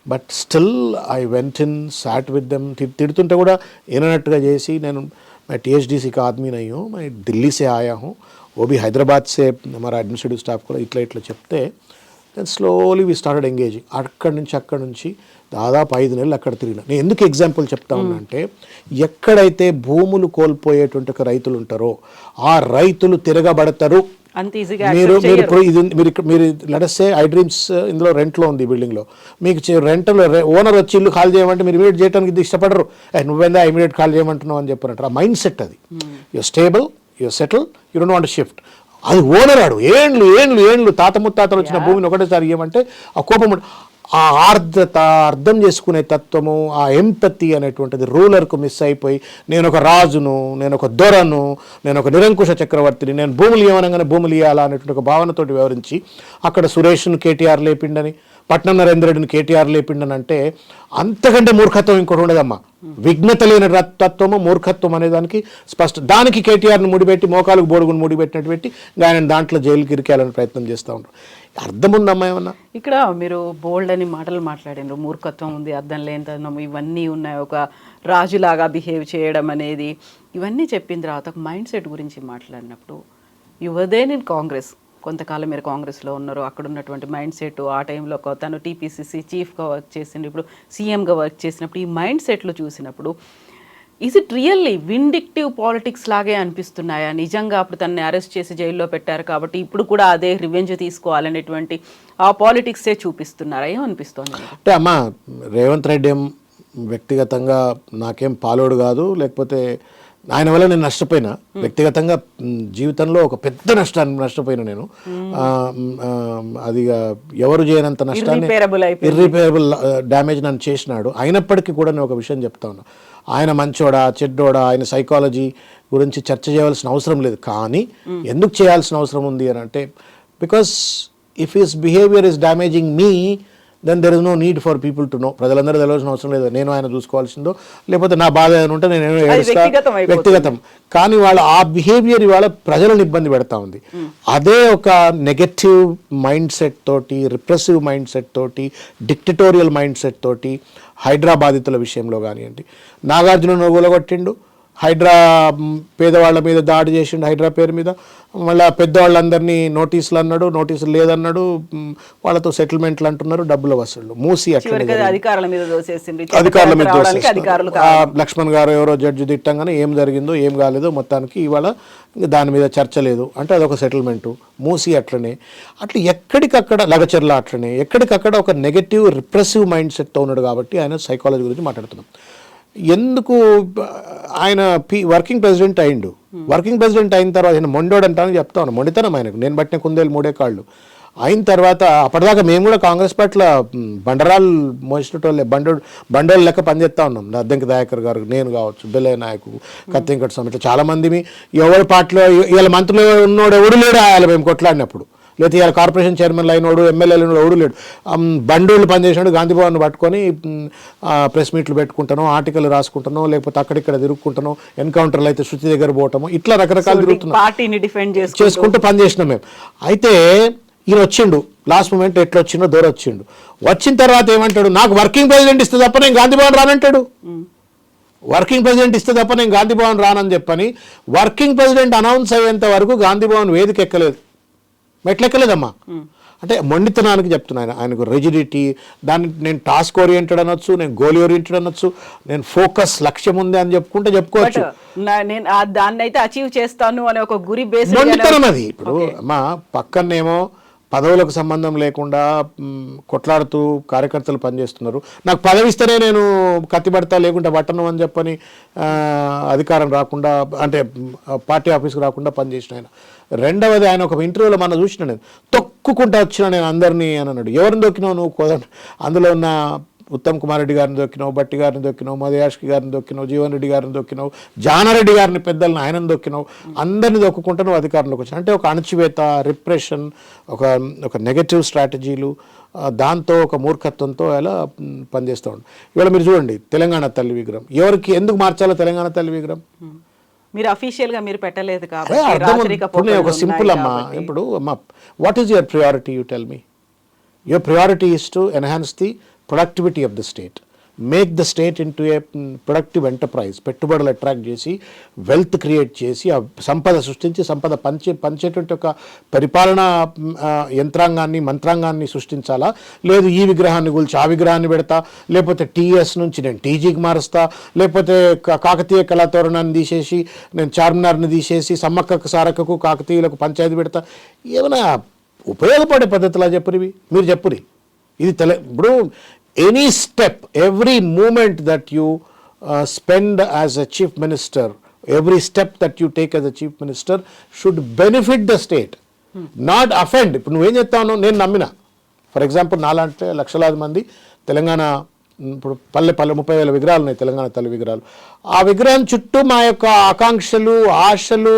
But still I went in, sat with them. తిడుతుంటే కూడా ఏనన్నట్టుగా చేసి, నేను मैं THDC का आदमी नहीं हूँ, मैं दिल्ली से आया हूँ, वो भी हैदराबाद से हमारा एडमिनिस्ट्रेटिव स्टाफ को ఇట్లా చెప్తే then slowly we started engaging. అక్కడి నుంచి దాదాపు 5 నెలలు అక్కడ తిరిగిన. నేను ఎందుకు ఎగ్జాంపుల్ చెప్తా ఉన్నా అంటే, ఎక్కడైతే భూములు కోల్పోయేటువంటి ఒక రైతులు ఉంటారో ఆ రైతులు తిరగబడతారు. మీరు లెటస్ ఐ డ్రీమ్స్ ఇందులో రెంట్లో ఉంది, బిల్డింగ్లో మీకు రెంట్లో ఓనర్ వచ్చి ఇల్లు ఖాళీ చేయమంటే మీరు ఇమీడియట్ చేయడానికి ఇష్టపడరు. నువ్వేందా ఇమీడియట్ ఖాళీ చేయమంటున్నావు అని చెప్పారంటారు. ఆ మైండ్ సెట్ అది. You're stable, you're settle, you don't want shift. అది ఓనర్ ఆడు ఏండ్లు తాత ముత్తాతలు వచ్చిన భూమిని ఒకటేసారి ఇవ్వమంటే ఆ కోపం, ఆ ఆర్ద్రత, అర్థం చేసుకునే తత్వము, ఆ ఎంపతి అనేటువంటిది రూలర్కు మిస్ అయిపోయి, నేను ఒక రాజును, నేను ఒక దొరను, నేను ఒక నిరంకుశ చక్రవర్తిని, నేను భూములు ఇవ్వనగానే భూములు ఇవ్వాలా అనేటువంటి ఒక భావనతోటి వివరించి అక్కడ సురేష్ను కేటీఆర్ లేపిండని, పట్నం నరేంద్ర రెడ్డిని కేటీఆర్ లేపిండని అంటే అంతకంటే మూర్ఖత్వం ఇంకోటి ఉండదమ్మా. విఘ్నత లేని తత్వము, మూర్ఖత్వం అనే దానికి దానికి కేటీఆర్ని ముడిపెట్టి, మోకాలకు బోడుగును ముడిపెట్టినట్టు పెట్టి ఆయన దాంట్లో జైలుకి ఇరికేయాలని ప్రయత్నం చేస్తూ ఉంటారు. అర్థం ఉందమ్మా ఏమన్నా? ఇక్కడ మీరు బోల్డ్ అని మాటలు మాట్లాడినారు. మూర్ఖత్వం ఉంది, అర్థం లేనితనం, ఇవన్నీ ఉన్నాయి. ఒక రాజులాగా బిహేవ్ చేయడం అనేది, ఇవన్నీ చెప్పిన తర్వాత ఒక మైండ్ సెట్ గురించి మాట్లాడినప్పుడు, యువదేన్ ఇన్ కాంగ్రెస్, కొంతకాలం మీరు కాంగ్రెస్లో ఉన్నారు, అక్కడ ఉన్నటువంటి మైండ్ సెట్, ఆ టైంలో తను TPCC చీఫ్గా వర్క్ చేసిండు, ఇప్పుడు CMగా వర్క్ చేసినప్పుడు ఈ మైండ్ సెట్లు చూసినప్పుడు is it really vindictive politics లాగే అనిపిస్తున్నాయా? నిజంగా అప్పుడు తనని అరెస్ట్ చేసి జైల్లో పెట్టారు కాబట్టి ఇప్పుడు కూడా అదే రివెంజ్ తీసుకోవాలనేటువంటి ఆ పాలిటిక్సే చూపిస్తున్నారా? ఏమనిపిస్తుంది అంటే అమ్మా, రేవంత్ రెడ్డి ఏం వ్యక్తిగతంగా నాకేం పాలోడు కాదు, లేకపోతే ఆయన వల్ల నేను నష్టపోయినా, వ్యక్తిగతంగా జీవితంలో ఒక పెద్ద నష్టపోయినా నేను. అది ఎవరు చేయనంత నష్టాన్ని, ఇర్రిపేరబుల్ డ్యామేజ్ నన్ను చేసినాడు. అయినప్పటికీ కూడా నేను ఒక విషయం చెప్తా ఉన్నా, ఆయన మంచోడా చెడ్డోడా, ఆయన సైకాలజీ గురించి చర్చ చేయవలసిన అవసరం లేదు. కానీ ఎందుకు చేయాల్సిన అవసరం ఉంది అని అంటే, because if his behaviour is damaging me, then there is no need for people to know. ప్రజలందరూ తెలియాల్సిన అవసరం లేదు. నేను ఆయన చూసుకోవాల్సిందో, లేకపోతే నా బాధ ఏదైనా ఉంటే నేను వ్యక్తిగతం. కానీ వాళ్ళ ఆ బిహేవియర్ ఇవాళ ప్రజలను ఇబ్బంది పెడతా ఉంది. అదే ఒక నెగటివ్ మైండ్ సెట్ తోటి, రిప్రెసివ్ మైండ్ సెట్ తోటి, డిక్టటోరియల్ మైండ్ సెట్ తోటి హైదరాబాదితుల విషయంలో కానివ్వండి, నాగార్జున కూలగొట్టిండు, హైడ్రా పేదవాళ్ళ మీద దాడి చేసిండు హైడ్రా పేరు మీద, మళ్ళీ పెద్దవాళ్ళందరినీ నోటీసులు అన్నాడు, నోటీసులు లేదన్నాడు, వాళ్ళతో సెటిల్మెంట్లు అంటున్నారు, డబ్బుల వసూళ్ళు. మూసి అధికారుల మీద లక్ష్మణ్ గారు ఎవరో జడ్జి తిట్టంగానే ఏం జరిగిందో ఏం కాలేదో మొత్తానికి ఇవాళ దాని మీద చర్చ లేదు అంటే అదొక సెటిల్మెంటు. మూసి అట్లనే, అట్లా ఎక్కడికక్కడ లగచర్ల అట్లనే ఎక్కడికక్కడ ఒక నెగటివ్ రిప్రెసివ్ మైండ్ సెట్తో ఉన్నాడు. కాబట్టి ఆయన సైకాలజీ గురించి మాట్లాడుతున్నాం. ఎందుకు ఆయన వర్కింగ్ ప్రెసిడెంట్ అయిండు, వర్కింగ్ ప్రెసిడెంట్ అయిన తర్వాత ఆయన మొండోడు అంటానని చెప్తా ఉన్నాను. మొండితనం ఆయనకు, నేను బట్టిన కుందేలు 3 కాళ్ళు అయిన తర్వాత. అప్పటిదాకా మేము కూడా కాంగ్రెస్ పార్టీలో బండరాలు మోసినటోళ్ళే, బండోళ్ళు లెక్క పనిచేస్తూ ఉన్నాం. అద్దంకి దయాకర్ గారు, నేను కావచ్చు, బెల్లయ్య నాయకు, కత్తింకట స్వామి, ఇట్లా చాలామంది ఎవరి పార్టీలో వీళ్ళ మంత్రులు ఉన్నోడు ఎవడు లేడు ఆయన మేము కొట్లాడినప్పుడు, లేకపోతే ఇవాళ కార్పొరేషన్ చైర్మన్లు అయినోడు, ఎమ్మెల్యేలు ఎవడు లేడు. బండోళ్ళు పనిచేసినాడు, గాంధీ భవన్ పట్టుకొని ప్రెస్ మీట్లు పెట్టుకుంటానో, ఆర్టికల్ రాసుకుంటానో, లేకపోతే అక్కడిక్కడ తిరుగుకుంటానో, ఎన్కౌంటర్లు అయితే శృతి దగ్గర పోవటమో, ఇట్లా రకరకాలు తిరుగుతున్నాం, చేసుకుంటూ పనిచేసినాం మేము. అయితే ఈయన వచ్చిండు, లాస్ట్ మూమెంట్ ఎట్లా వచ్చిండో దూరం వచ్చిండు. వచ్చిన తర్వాత ఏమంటాడు, నాకు వర్కింగ్ ప్రెసిడెంట్ ఇస్తే తప్ప నేను గాంధీ భవన్ రానంటాడు. వర్కింగ్ ప్రెసిడెంట్ ఇస్తే తప్ప నేను గాంధీ భవన్ రానని చెప్పని వర్కింగ్ ప్రెసిడెంట్ అనౌన్స్ అయ్యేంత వరకు గాంధీ భవన్ వేదిక ఎక్కలేదు, మెట్లెక్కలేదమ్మా. అంటే మొండితనానికి చెప్తున్నాను, ఆయనకు రిజిడిటీ. దాన్ని నేను టాస్క్ ఓరియంటెడ్ అనొచ్చు, నేను గోల్ ఓరియంటెడ్ అనొచ్చు, నేను ఫోకస్ లక్ష్యం ఉంది అని చెప్పుకోవచ్చు. నేను దాన్ని అయితే అచీవ్ చేస్తాను అనే ఒక గురి బేస్ మొండితనం అది. ఇప్పుడు అమ్మా పక్కనేమో పదవులకు సంబంధం లేకుండా కొట్లాడుతూ కార్యకర్తలు పనిచేస్తున్నారు. నాకు పదవి ఇస్తేనే నేను కత్తిపడతా, లేకుంటే బట్టను అని చెప్పని అధికారం రాకుండా, అంటే పార్టీ ఆఫీస్కి రాకుండా పనిచేసిన ఆయన. రెండవది, ఆయన ఒక ఇంటర్వ్యూలో మన చూసిన, నేను తొక్కుకుంటా వచ్చిన నేను అందరినీ అని అన్నాడు. ఎవరిని దొక్కినావు నువ్వు? కోదండ అందులో ఉన్న ఉత్తమ్ కుమార్ రెడ్డి గారిని దొక్కినావు, బట్టి గారిని దొక్కినావు, మధుయాష్కి గారిని దొక్కినావు, జీవన్ రెడ్డి గారిని దొక్కినావు, జానారెడ్డి గారిని పెద్దలను ఆయనను దొక్కినావు, అందరిని దొక్కుంటూ నువ్వు అధికారంలోకి వచ్చావు. అంటే ఒక అణచివేత, రిప్రెషన్, ఒక నెగటివ్ స్ట్రాటజీలు, దాంతో ఒక మూర్ఖత్వంతో అలా పనిచేస్తూ ఉండు. ఇవాళ మీరు చూడండి, తెలంగాణ తల్లి విగ్రహం ఎవరికి ఎందుకు మార్చాలో? తెలంగాణ తల్లి విగ్రహం మీరు అఫీషియల్ గా మీరు పెట్టలేదు కాబట్టి ఒక సింపుల్ అమ్మా. ఇప్పుడు అమ్మా, what is your priority? You tell me. Your priority is to enhance the productivity of the state, make the state into a productive enterprise, పెట్టుబడులు అట్రాక్ట్ చేసి వెల్త్ క్రియేట్ చేసి ఆ సంపద సృష్టించి సంపద పంచేటువంటి ఒక పరిపాలనా యంత్రాంగాన్ని, మంత్రాంగాన్ని సృష్టించాలా? లేదు ఈ విగ్రహాన్ని కూల్చి ఆ విగ్రహాన్ని పెడతా, లేకపోతే టీఎస్ నుంచి నేను టీజీకి మారుస్తా, లేకపోతే కాకతీయ కళాతోరణాన్ని తీసేసి నేను చార్మినార్ని తీసేసి సమ్మక్కకు సారక్కకు కాకతీయులకు పంచాయతీ పెడతా, ఏమైనా ఉపయోగపడే పద్ధతులా చెప్పురివి? మీరు చెప్పురి. ఇది ఇప్పుడు any step, every moment that you spend as a chief minister, every step that you take as a chief minister should benefit the state, not offend. ఇప్పుడు నువ్వేం చెప్తావు? నేను నమ్మిన, ఫర్ ఎగ్జాంపుల్ నాలాంటి లక్షలాది మంది తెలంగాణ, ఇప్పుడు 30,000 విగ్రహాలు ఉన్నాయి, తెలంగాణ తల్లి విగ్రహాలు. ఆ విగ్రహం చుట్టూ మా యొక్క ఆకాంక్షలు, ఆశలు,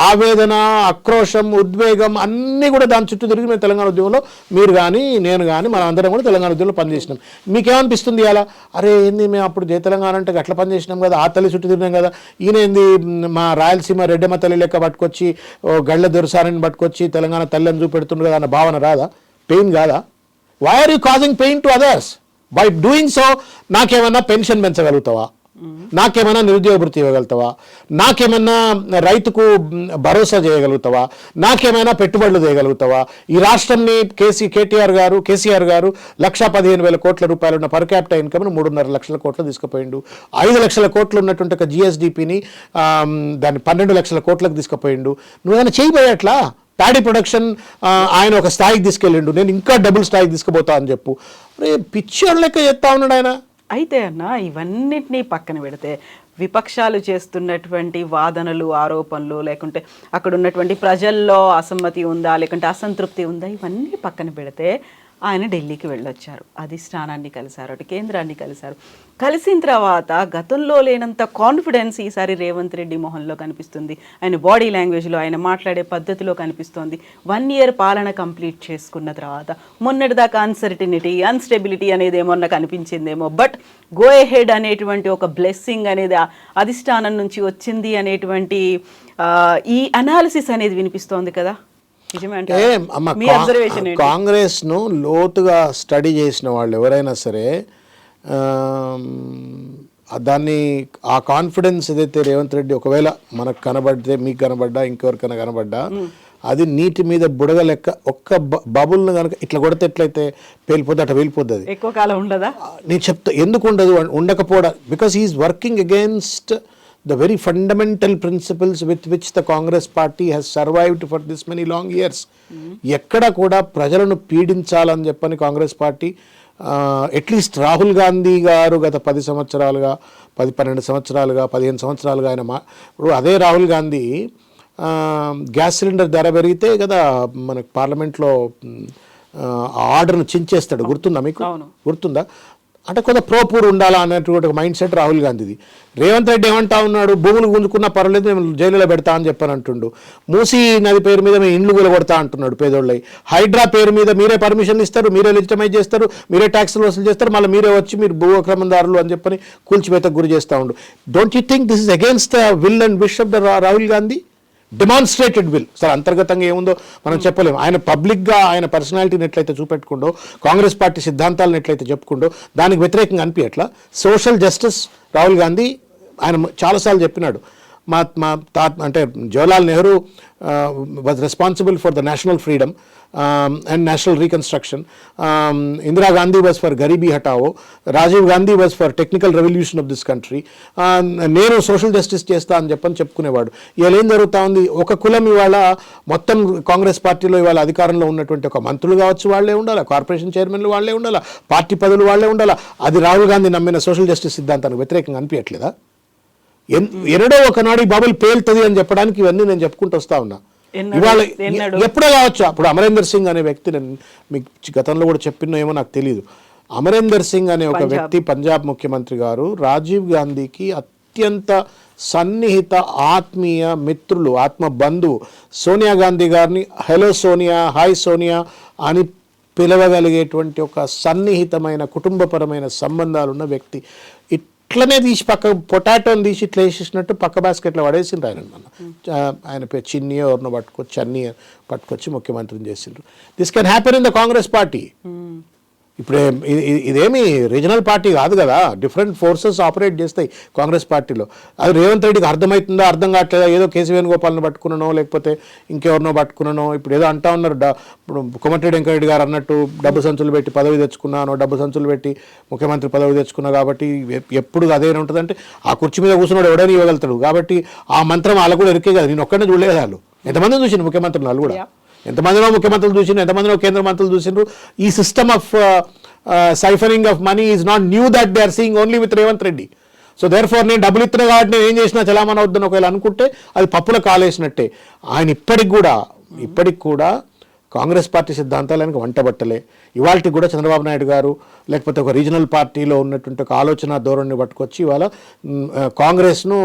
ఆవేదన, ఆక్రోశం, ఉద్వేగం అన్నీ కూడా దాని చుట్టూ తిరిగి మేము తెలంగాణ ఉద్యమంలో, మీరు కానీ నేను కానీ మనం అందరం కూడా తెలంగాణ ఉద్యమంలో పనిచేసినాం. మీకేమనిపిస్తుంది అలా? అరే ఏంది, మేము అప్పుడు జయ తెలంగాణ అంటే అట్లా పనిచేసినాం కదా, ఆ తల్లి చుట్టూ తిరిగినాం కదా, ఈయన ఏంది మా రాయలసీమ రెడ్డమ్మ తల్లి లెక్క పట్టుకొచ్చి గళ్ళ దొరసారని పట్టుకొచ్చి తెలంగాణ తల్లి అని చూపెడుతుంది కదా అన్న భావన రాదా? పెయిన్ కాదా? Why are you causing pain to others? By doing so నాకేమన్నా పెన్షన్ పెంచగలుగుతావా? నాకేమైనా నిరుద్యోగ భృతి ఇవ్వగలుగుతావా? నాకేమైనా రైతుకు భరోసా చేయగలుగుతావా? నాకేమైనా పెట్టుబడులు చేయగలుగుతావా? ఈ రాష్ట్రాన్ని కేసీఆర్ గారు 1,15,000 కోట్ల రూపాయలు ఉన్న పర్ క్యాపిటల్ ఇన్కమ్ను 3.5 లక్షల కోట్లు తీసుకుపోయిండు. 5 లక్షల కోట్లు ఉన్నటువంటి ఒక జిఎస్డిపిని దాన్ని 12 లక్షల కోట్లకు తీసుకుపోయిండు. నువ్వేమైనా చేయబోయేట్లా? ప్యాడీ ప్రొడక్షన్ ఆయన ఒక స్థాయికి తీసుకెళ్ళిండు, నేను ఇంకా డబుల్ స్థాయికి తీసుకుపోతా అని చెప్పు. పిచ్చోళ్ళ లెక్క చెప్తా ఉన్నాడు ఆయన. అయితే అన్న, ఇవన్నిటినీ పక్కన పెడితే విపక్షాలు చేస్తున్నటువంటి వాదనలు, ఆరోపణలు, లేకుంటే అక్కడ ఉన్నటువంటి ప్రజల్లో అసమ్మతి ఉందా, లేకుంటే అసంతృప్తి ఉందా, ఇవన్నీ పక్కన పెడితే ఆయన ఢిల్లీకి వెళ్ళొచ్చారు, అధిష్టానాన్ని కలిశారు, అటు కేంద్రాన్ని కలిశారు. కలిసిన తర్వాత గతంలో లేనంత కాన్ఫిడెన్స్ ఈసారి రేవంత్ రెడ్డి మొహంలో కనిపిస్తుంది, ఆయన బాడీ లాంగ్వేజ్లో, ఆయన మాట్లాడే పద్ధతిలో కనిపిస్తోంది. 1 year పాలన కంప్లీట్ చేసుకున్న తర్వాత మొన్నటిదాకా అన్స్టెబిలిటీ అనేది ఏమన్నా కనిపించిందేమో, బట్ గో ఎహెడ్ అనేటువంటి ఒక బ్లెస్సింగ్ అనేది అధిష్టానం నుంచి వచ్చింది అనేటువంటి ఈ అనాలిసిస్ అనేది వినిపిస్తోంది కదా. కాంగ్రెస్ ను లోతుగా స్టడీ చేసిన వాళ్ళు ఎవరైనా సరే దాన్ని ఆ కాన్ఫిడెన్స్ ఏదైతే రేవంత్ రెడ్డి ఒకవేళ మనకు కనబడితే, మీకు కనబడ్డా, ఇంకెవరికైనా కనబడ్డా, అది నీటి మీద బుడగ లెక్క ఒక్క బబుల్ను కనుక ఇట్లా కొడితే ఎట్లయితే పేలిపోద్ది అట్లా వెళ్ళిపోద్ది. ఎక్కువ కాలం ఉండదా? నేను చెప్తా ఎందుకు ఉండదు, ఉండకపోవడం because he is working against the very fundamental principles with which the Congress party has survived for this many long years. ఎక్కడ కూడా ప్రజలను పీడించాలని చెప్పని కాంగ్రెస్ పార్టీ అట్లీస్ట్ రాహుల్ గాంధీ గారు గత 10 సంవత్సరాలుగా 12 సంవత్సరాలుగా 15 సంవత్సరాలుగా ఆయన ఇప్పుడు అదే రాహుల్ గాంధీ గ్యాస్ సిలిండర్ ధర పెరిగితే కదా మనకు పార్లమెంట్లో ఆర్డర్ను చించేస్తాడు, గుర్తుందా మీకు? గుర్తుందా? అంటే కొంత ప్రోపూర్ ఉండాలా అన్నటువంటి ఒక మైండ్ సెట్ రాహుల్ గాంధీది. రేవంత్ రెడ్డి ఏమంటా ఉన్నాడు, భూములు గుంజుకున్నా పర్వాలేదు మేము జైలులో పెడతా అని చెప్పని అంటుండు. మూసీ నది పేరు మీద మేము ఇండ్లు కూలగొడతా అంటున్నాడు పేదోళ్ళై. హైడ్రా పేరు మీద మీరే పర్మిషన్ ఇస్తారు, మీరే లెజిటమైజ్ చేస్తారు, మీరే ట్యాక్సులు వసూలు చేస్తారు, మళ్ళీ మీరే వచ్చి మీరు భూ అక్రమదారులు అని చెప్పని కూల్చివేతకు గురి చేస్తూ ఉండు. Don't you think this is against the will and wish of the Rahul Gandhi? Demonstrated will. Sir అంతర్గతంగా ఏముందో మనం చెప్పలేము. ఆయన పబ్లిక్గా ఆయన పర్సనాలిటీని ఎట్లయితే చూపెట్టుకుండో, కాంగ్రెస్ పార్టీ సిద్ధాంతాలను ఎట్లయితే చెప్పుకుండో, దానికి వ్యతిరేకంగా అనిపించట్లా. సోషల్ జస్టిస్ రాహుల్ గాంధీ ఆయన చాలాసార్లు చెప్పినాడు. అంటే Jawaharlal Nehru was responsible for the national freedom and national reconstruction. Indira Gandhi was for గరీబీ హటావో. Rajiv Gandhi was for technical revolution of this country. నేను సోషల్ జస్టిస్ చేస్తా అని చెప్పని చెప్పుకునేవాడు. ఇవాళ ఏం జరుగుతూ ఉంది, ఒక కులం ఇవాళ మొత్తం కాంగ్రెస్ పార్టీలో ఇవాళ అధికారంలో ఉన్నటువంటి ఒక మంత్రులు కావచ్చు వాళ్ళే ఉండాలా, కార్పొరేషన్ చైర్మన్లు వాళ్ళే ఉండాలా, పార్టీ పదవులు వాళ్ళే ఉండాలా. అది రాహుల్ గాంధీ నమ్మిన సోషల్ జస్టిస్ సిద్ధాంతానికి వ్యతిరేకంగా అనిపించట్లేదా? ఎన్నడో ఒకనాడు ఈ బబుల్ పేలుతుంది అని చెప్పడానికి ఇవన్నీ నేను చెప్పుకుంటూ వస్తా ఉన్నా. ఇవాళ ఎప్పుడో కావచ్చు. అప్పుడు అమరేందర్ సింగ్ అనే వ్యక్తి, నేను మీకు గతంలో కూడా చెప్పినో ఏమో నాకు తెలియదు, అమరేందర్ సింగ్ అనే ఒక వ్యక్తి పంజాబ్ ముఖ్యమంత్రి గారు రాజీవ్ గాంధీకి అత్యంత సన్నిహిత ఆత్మీయ మిత్రులు, ఆత్మ బంధువు. సోనియా గాంధీ గారిని హలో సోనియా, హాయ్ సోనియా అని పిలవగలిగేటువంటి ఒక సన్నిహితమైన కుటుంబపరమైన సంబంధాలున్న వ్యక్తి. ఇట్లనే తీసి పక్క పొటాటోని తీసి ఇట్లా వేసేసినట్టు పక్క బాస్కెట్లో పడేసిండ్రు ఆయన పేరు చిన్ని ఎవరినో పట్టుకొచ్చి చన్ని పట్టుకొచ్చి ముఖ్యమంత్రిని చేసిండ్రు. This can happen in the Congress party. ఇప్పుడు ఇదేమి రీజనల్ పార్టీ కాదు కదా, డిఫరెంట్ ఫోర్సెస్ ఆపరేట్ చేస్తాయి కాంగ్రెస్ పార్టీలో. అది రేవంత్ రెడ్డికి అర్థమవుతుందో అర్థం కావట్లేదా, ఏదో కేసీ వేణుగోపాల్ని పట్టుకున్నానో లేకపోతే ఇంకెవరినో పట్టుకున్నానో. ఇప్పుడు ఏదో అంటా ఉన్నారు, ఇప్పుడు కోమటిరెడ్డి వెంకరెడ్డి గారు అన్నట్టు డబ్బు సంచులు పెట్టి పదవి తెచ్చుకున్నాను, డబ్బు సంచులు పెట్టి ముఖ్యమంత్రి పదవి తెచ్చుకున్నా కాబట్టి ఎప్పుడు అదే ఉంటుందంటే ఆ కుర్చీ మీద కూర్చున్నాడు ఎవడైనా ఇవ్వగలుగుతాడు. కాబట్టి ఆ మంత్రం వాళ్ళు కూడా ఎరికే కదా. నేను ఒక్కడే చూడలేదు, వాళ్ళు ఎంతమంది చూసిండు ముఖ్యమంత్రులు, వాళ్ళు కూడా ఎంతమందిలో ముఖ్యమంత్రులు చూసిండ్రు, ఎంతమందిలో కేంద్ర మంత్రులు చూసిండ్రు. ఈ system of siphoning of money is not new that they are seeing only with Revanth Reddy. So therefore నేను డబ్బులు ఇస్తున్నా కాబట్టి నేను ఏం చేసినా చలామణి అవుద్దని ఒకవేళ అనుకుంటే అది పప్పుల కాలేసినట్టే. ఆయన ఇప్పటికి కూడా కాంగ్రెస్ పార్టీ సిద్ధాంతాలకు వంటబట్టలే. ఇవాళకి కూడా చంద్రబాబు నాయుడు గారు లేకపోతే ఒక రీజనల్ పార్టీలో ఉన్నటువంటి ఒక ఆలోచన ధోరణిని పట్టుకొచ్చి ఇవాళ కాంగ్రెస్ను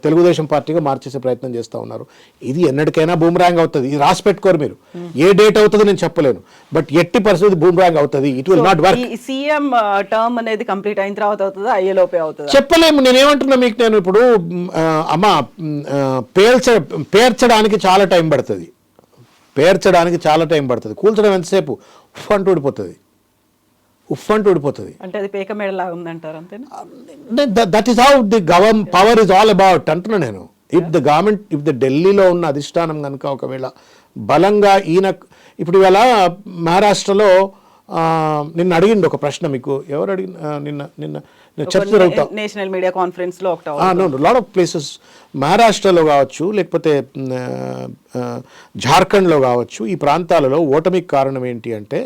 తెలుగుదేశం పార్టీగా మార్చేసే ప్రయత్నం చేస్తూ ఉన్నారు. ఇది ఎన్నటికైనా బూమ్రాంగ్ అవుతుంది. ఇది రాసి పెట్టుకోరు మీరు. ఏ డేట్ అవుతుందో నేను చెప్పలేను, బట్ ఎట్టి పరిస్థితి బూమ్రాంగ్ అవుతుంది. It will not work. CM term అనేది కంప్లీట్ అయిన తర్వాత అవుతుందా, అయ్యేలోపే అవుతుందా చెప్పలేము. నేనేమంటున్నా మీకు, నేను ఇప్పుడు అమ్మ పేర్చడానికి చాలా టైం పడుతుంది, కూల్చడం ఎంతసేపు ఉఫ్ అంటూ ఊడిపోతుంది. అంటే అది పేక మేడలాగా ఉందంటారు అంతేనా? That is how the power is all about అంటున్నా నేను. ఇఫ్ ద ఢిల్లీలో ఉన్న అధిష్టానం కనుక ఒకవేళ బలంగా ఈయన ఇప్పుడు ఇవాళ మహారాష్ట్రలో నిన్న అడిగిండు ఒక ప్రశ్న, మీకు ఎవరు అడిగిన నిన్న చర్చ జరుగుతా నేషనల్ మీడియా కాన్ఫరెన్స్ లో లాట్ ఆఫ్ ప్లేసెస్ మహారాష్ట్రలో కావచ్చు లేకపోతే ఝార్ఖండ్లో కావచ్చు, ఈ ప్రాంతాలలో ఓటమికి కారణం ఏంటి అంటే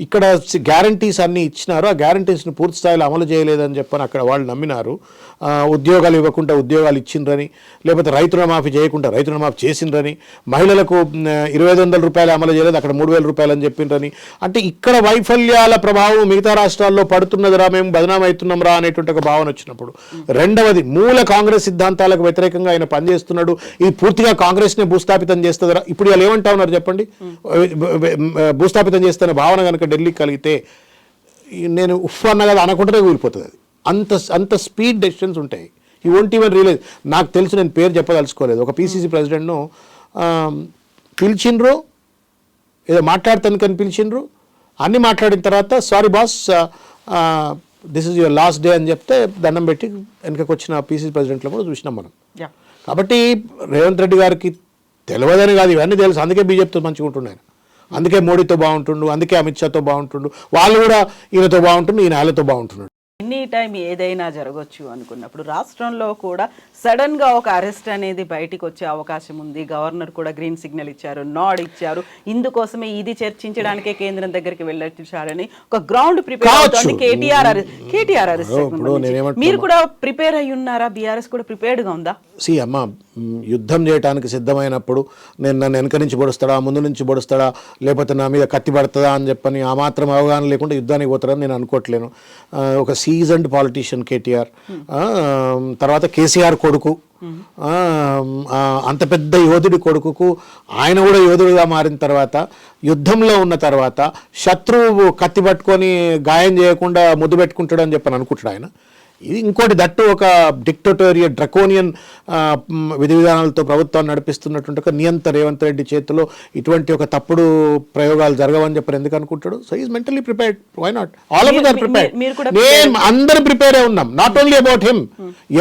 ఇక్కడ గ్యారంటీస్ అన్నీ ఇచ్చినారు, ఆ గ్యారంటీస్ని పూర్తి స్థాయిలో అమలు చేయలేదని చెప్పని అక్కడ వాళ్ళు నమ్మినారు. ఉద్యోగాలు ఇవ్వకుండా ఉద్యోగాలు ఇచ్చిండ్రని, లేకపోతే రైతు రుణమాఫీ చేయకుండా రైతు రుణమాఫీ చేసిండ్రని, మహిళలకు 2500 రూపాయలు అమలు చేయలేదు అక్కడ 3000 రూపాయలు అని చెప్పిండ్రని. అంటే ఇక్కడ వైఫల్యాల ప్రభావం మిగతా రాష్ట్రాల్లో పడుతున్నదిరా, మేము బదనాం అవుతున్నాం రా అనేటువంటి ఒక భావన వచ్చినప్పుడు. రెండవది, మూల కాంగ్రెస్ సిద్ధాంతాలకు వ్యతిరేకంగా ఆయన పనిచేస్తున్నాడు, ఇది పూర్తిగా కాంగ్రెస్నే భూస్థాపితం చేస్తుందిరా. ఇప్పుడు వాళ్ళు ఏమంటా ఉన్నారు చెప్పండి? భూస్థాపితం చేస్తున్న భావన కనుక ఢిల్లీకి కలిగితే నేను ఉఫ్ అన్న కదా అనకుండానే కూలిపోతుంది. అది అంత స్పీడ్ డెసిషన్స్ ఉంటాయి. ఈ వోంట్ ఈవెన్ రియలైజ్. నాకు తెలుసు, నేను పేరు చెప్పదలుచుకోలేదు, ఒక పీసీసీ ప్రెసిడెంట్ను పిలిచిండ్రు, ఏదో మాట్లాడతాను పిలిచిండ్రు, అన్నీ మాట్లాడిన తర్వాత sorry boss this is your last day అని చెప్తే దండం పెట్టి వెనకకి వచ్చిన పీసీసీ ప్రెసిడెంట్లో కూడా చూసినాం మనం. కాబట్టి రేవంత్ రెడ్డి గారికి తెలియదని కాదు, ఇవన్నీ తెలుసు, అందుకే బీజేపీతో మంచిగా ఉంటున్నాను, అందుకే మోడీతో బాగుంటుండు, అందుకే అమిత్ షాతో బాగుంటుండు, వాళ్ళు కూడా ఈయనతో బాగుంటుండు, ఈయన వాళ్ళతో బాగుంటున్నాడు. ఎనీ టైం ఏదైనా జరగచ్చు అనుకున్నప్పుడు రాష్ట్రంలో కూడా సడన్ గా ఒక అరెస్ట్ అనేది బయటికి వచ్చే అవకాశం ఉంది. గవర్నర్ కూడా గ్రీన్ సిగ్నల్ ఇచ్చారు, నాడ్ ఇచ్చారు. ఇందుకోసమే ఇది చర్చించడానికే కేంద్రం దగ్గరికి వెళ్ళారని ఒక గ్రౌండ్ ప్రిపేర్ అవుతుంది. కేటీఆర్ అరెస్ట్ మీరు కూడా ప్రిపేర్ అయ్యి ఉన్నారా? బీఆర్ఎస్ కూడా ప్రిపేర్డ్ గా ఉందా? అమ్మ, యుద్ధం చేయడానికి సిద్ధమైనప్పుడు నేను నన్ను వెనక నుంచి పొడుస్తాడా, ముందు నుంచి పొడుస్తాడా, లేకపోతే నా మీద కత్తి పడుతుందా అని చెప్పని ఆ మాత్రం అవగాహన లేకుండా యుద్ధానికి పోతారని నేను అనుకోవట్లేను. ఒక సీజన్డ్ పాలిటీషియన్ కేటీఆర్, తర్వాత కేసీఆర్ కొడుకు, అంత పెద్ద యోధుడి కొడుకుకు ఆయన కూడా యోధుడిగా మారిన తర్వాత, యుద్ధంలో ఉన్న తర్వాత శత్రువు కత్తి పట్టుకొని గాయం చేయకుండా ముద్దు పెట్టుకుంటాడు అని చెప్పని అనుకుంటాడు ఆయన. ఇది ఇంకోటి, దట్టు ఒక డిక్టటోరియల్ డ్రకోనియన్ విధి విధానాలతో ప్రభుత్వాన్ని నడిపిస్తున్నటువంటి ఒక నియంత రేవంత్ రెడ్డి చేతిలో ఇటువంటి ఒక తప్పుడు ప్రయోగాలు జరగవని చెప్పని ఎందుకు అనుకుంటాడు? So is mentally prepared. Why not? All of us are prepared. మేము అందరూ ప్రిపేరే ఉన్నాం, నాట్ ఓన్లీ అబౌట్ హిమ్.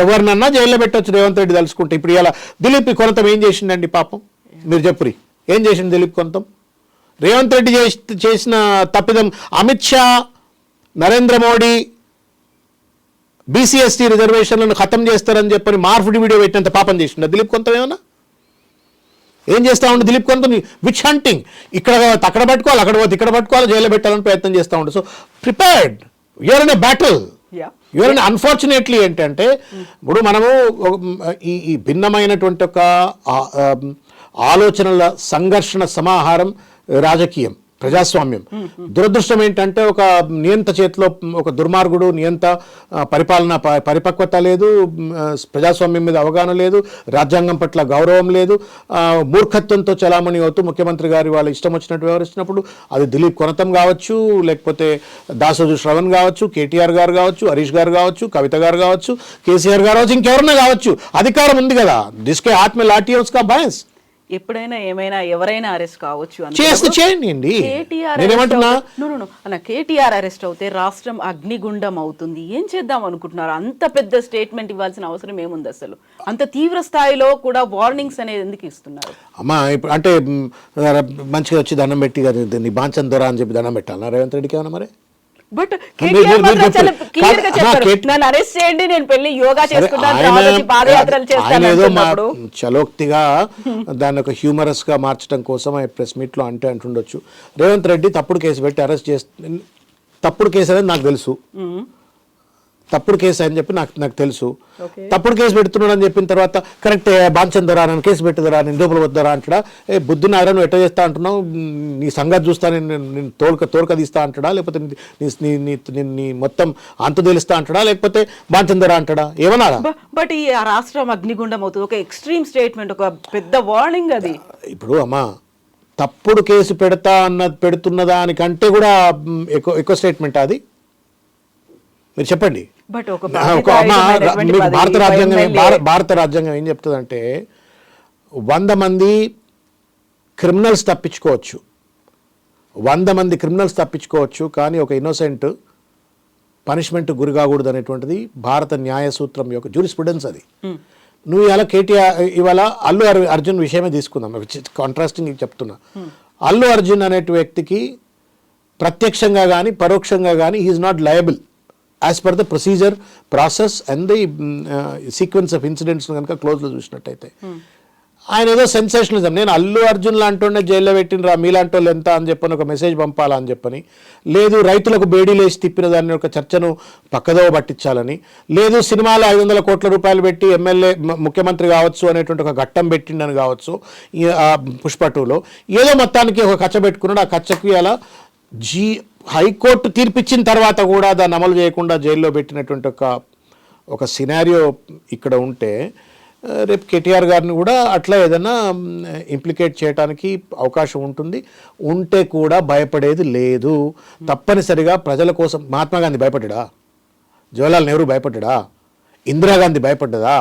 ఎవరినన్నా జైల్లో పెట్టొచ్చు రేవంత్ రెడ్డి తలుచుకుంటే. ఇప్పుడు ఇలా దిలీప్ కొనతం ఏం చేసిండండి పాపం? మీరు చెప్పురి, ఏం చేసిండు దిలీప్ కొనతం? రేవంత్ రెడ్డి చేసిన తప్పిదం అమిత్ షా, నరేంద్ర మోడీ బీసీఎస్టీ రిజర్వేషన్లను ఖతం చేస్తారని చెప్పని మార్ఫుడి వీడియో పెట్టినంత పాపం చేసిండు దిలీప్ కొంత. ఏమన్నా ఏం చేస్తా ఉండు దిలీప్ కొంత? Which hunting. ఇక్కడ అక్కడ పట్టుకోవాలి, అక్కడ పోతే ఇక్కడ పట్టుకోవాలి, జైల్లో పెట్టాలని ప్రయత్నం చేస్తూ ఉండు. So prepared, you're in a battle. You're in unfortunately ఏంటంటే ఇప్పుడు మనము ఈ భిన్నమైనటువంటి ఒక ఆలోచనల సంఘర్షణ సమాహారం రాజకీయం, ప్రజాస్వామ్యం. దురదృష్టం ఏంటంటే ఒక నియంత చేతిలో ఒక దుర్మార్గుడు, నియంత పరిపాలన పరిపక్వత లేదు, ప్రజాస్వామ్యం మీద అవగాహన లేదు, రాజ్యాంగం పట్ల గౌరవం లేదు, మూర్ఖత్వంతో చలామణి అవుతూ ముఖ్యమంత్రి గారి వాళ్ళ ఇష్టం వచ్చినట్టు వ్యవహరిస్తున్నప్పుడు అది దిలీప్ కొనతం కావచ్చు, లేకపోతే దాసోజు శ్రవణ్ కావచ్చు, కేటీఆర్ గారు కావచ్చు, హరీష్ గారు కావచ్చు, కవిత గారు కావచ్చు, కేసీఆర్ గారు కావచ్చు, ఇంకెవరన్నా కావచ్చు. అధికారం ఉంది కదా, దిస్కే ఆత్మ లాఠీ కా భయన్స్. ఎప్పుడైనా ఏమైనా ఎవరైనా అరెస్ట్ కావచ్చు చేయండి. కేటీఆర్ అరెస్ట్ అవుతే రాష్ట్రం అగ్నిగుండం అవుతుంది. ఏం చేద్దాం అనుకుంటున్నారు? అంత పెద్ద స్టేట్మెంట్ ఇవ్వాల్సిన అవసరం ఏముంది? అసలు అంత తీవ్ర స్థాయిలో కూడా వార్నింగ్స్ అనేది ఎందుకు ఇస్తున్నారు? అమ్మా, ఇప్పుడు అంటే మంచిగా వచ్చి దండం పెట్టి నీ బాంచన్ దొర అని చెప్పి దండం పెట్టాలన్నా రేవంత్ రెడ్డికి ఏమన్నా మరి? బట్ నన్ను అరెస్ట్ చేయండి, నేను పెళ్లి యోగా చేసుకుంటాను, చలోక్తిగా దాన్ని ఒక హ్యూమరస్ గా మార్చడం కోసం ప్రెస్ మీట్ లో అంటుండొచ్చు. రేవంత్ రెడ్డి తప్పుడు కేసు పెట్టి అరెస్ట్ చేస్తే, తప్పుడు కేసు అనేది నాకు తెలుసు, తప్పుడు కేసు అని చెప్పి నాకు తెలుసు. తప్పుడు కేసు పెడుతున్నాడు అని చెప్పిన తర్వాత కరెక్ట్ బాంచందరా, నన్ను కేసు పెట్టదురా, నేను లోపల వద్దరా అంటాడా? బుద్ధుని ఆరా నువ్వు ఎట్లా చేస్తా అంటున్నావు, నీ సంగతి చూస్తా, నేను తోలుక తీస్తా అంటాడా, లేకపోతే నీ మొత్తం అంతు తెలుస్తా అంటాడా, లేకపోతే బాంచందరా అంటాడా? ఏమన్నారా? బట్ ఈ రాష్ట్రం అగ్నిగుండం అవుతుంది, ఒక ఎక్స్ట్రీమ్ స్టేట్మెంట్, ఒక పెద్ద వార్నింగ్ అది. ఇప్పుడు అమ్మా, తప్పుడు కేసు పెడుతున్న దానికంటే కూడా ఎక్కువ స్టేట్మెంట్ అది. మీరు చెప్పండి. భారత రాజ్యాంగం ఏం చెప్తుందంటే 100 మంది క్రిమినల్స్ తప్పించుకోవచ్చు, 100 మంది క్రిమినల్స్ తప్పించుకోవచ్చు, కానీ ఒక ఇన్నోసెంట్ పనిష్మెంట్ గురి కాకూడదు అనేటువంటిది భారత న్యాయ సూత్రం యొక్క జ్యూరిస్ప్రుడెన్స్. అది నువ్వు ఇలా ఇవాళ అల్లు అర్జున్ విషయమే తీసుకుందాం, కాంట్రాస్టింగ్ చెప్తున్నా. అల్లు అర్జున్ అనే వ్యక్తికి ప్రత్యక్షంగా కానీ పరోక్షంగా కానీ he is not liable as per the procedure, process and the sequence of incidents కనుక క్లోజ్లో చూసినట్టయితే. ఆయన ఏదో సెన్సేషనలిజం, నేను అల్లు అర్జున్ లాంటి జైల్లో పెట్టినరా మీలాంటి వాళ్ళు ఎంత అని చెప్పని ఒక మెసేజ్ పంపాలా అని చెప్పని, లేదు రైతులకు బేడీలేసి తిప్పిన దాన్ని ఒక చర్చను పక్కదోవ పట్టించాలని, లేదు సినిమాలో 500 కోట్ల రూపాయలు పెట్టి ఎమ్మెల్యే ముఖ్యమంత్రి కావచ్చు అనేటువంటి ఒక ఘట్టం పెట్టిండని కావచ్చు పుష్ప 2లో, ఏదో మొత్తానికి ఒక కచ్చ పెట్టుకున్నాడు. ఆ కచ్చకి అలా హైకోర్టు తీర్పిచ్చిన తర్వాత కూడా దాన్ని అమలు చేయకుండా జైల్లో పెట్టినటువంటి ఒక సినారియో ఇక్కడ ఉంటే, రేపు కేటీఆర్ గారిని కూడా అట్లా ఏదైనా ఇంప్లికేట్ చేయడానికి అవకాశం ఉంటుంది. ఉంటే కూడా భయపడేది లేదు. తప్పనిసరిగా ప్రజల కోసం మహాత్మా గాంధీ భయపడ్డా, జవహర్లాల్ నెహ్రూ భయపడ్డా, ఇందిరాగాంధీ భయపడ్డదా,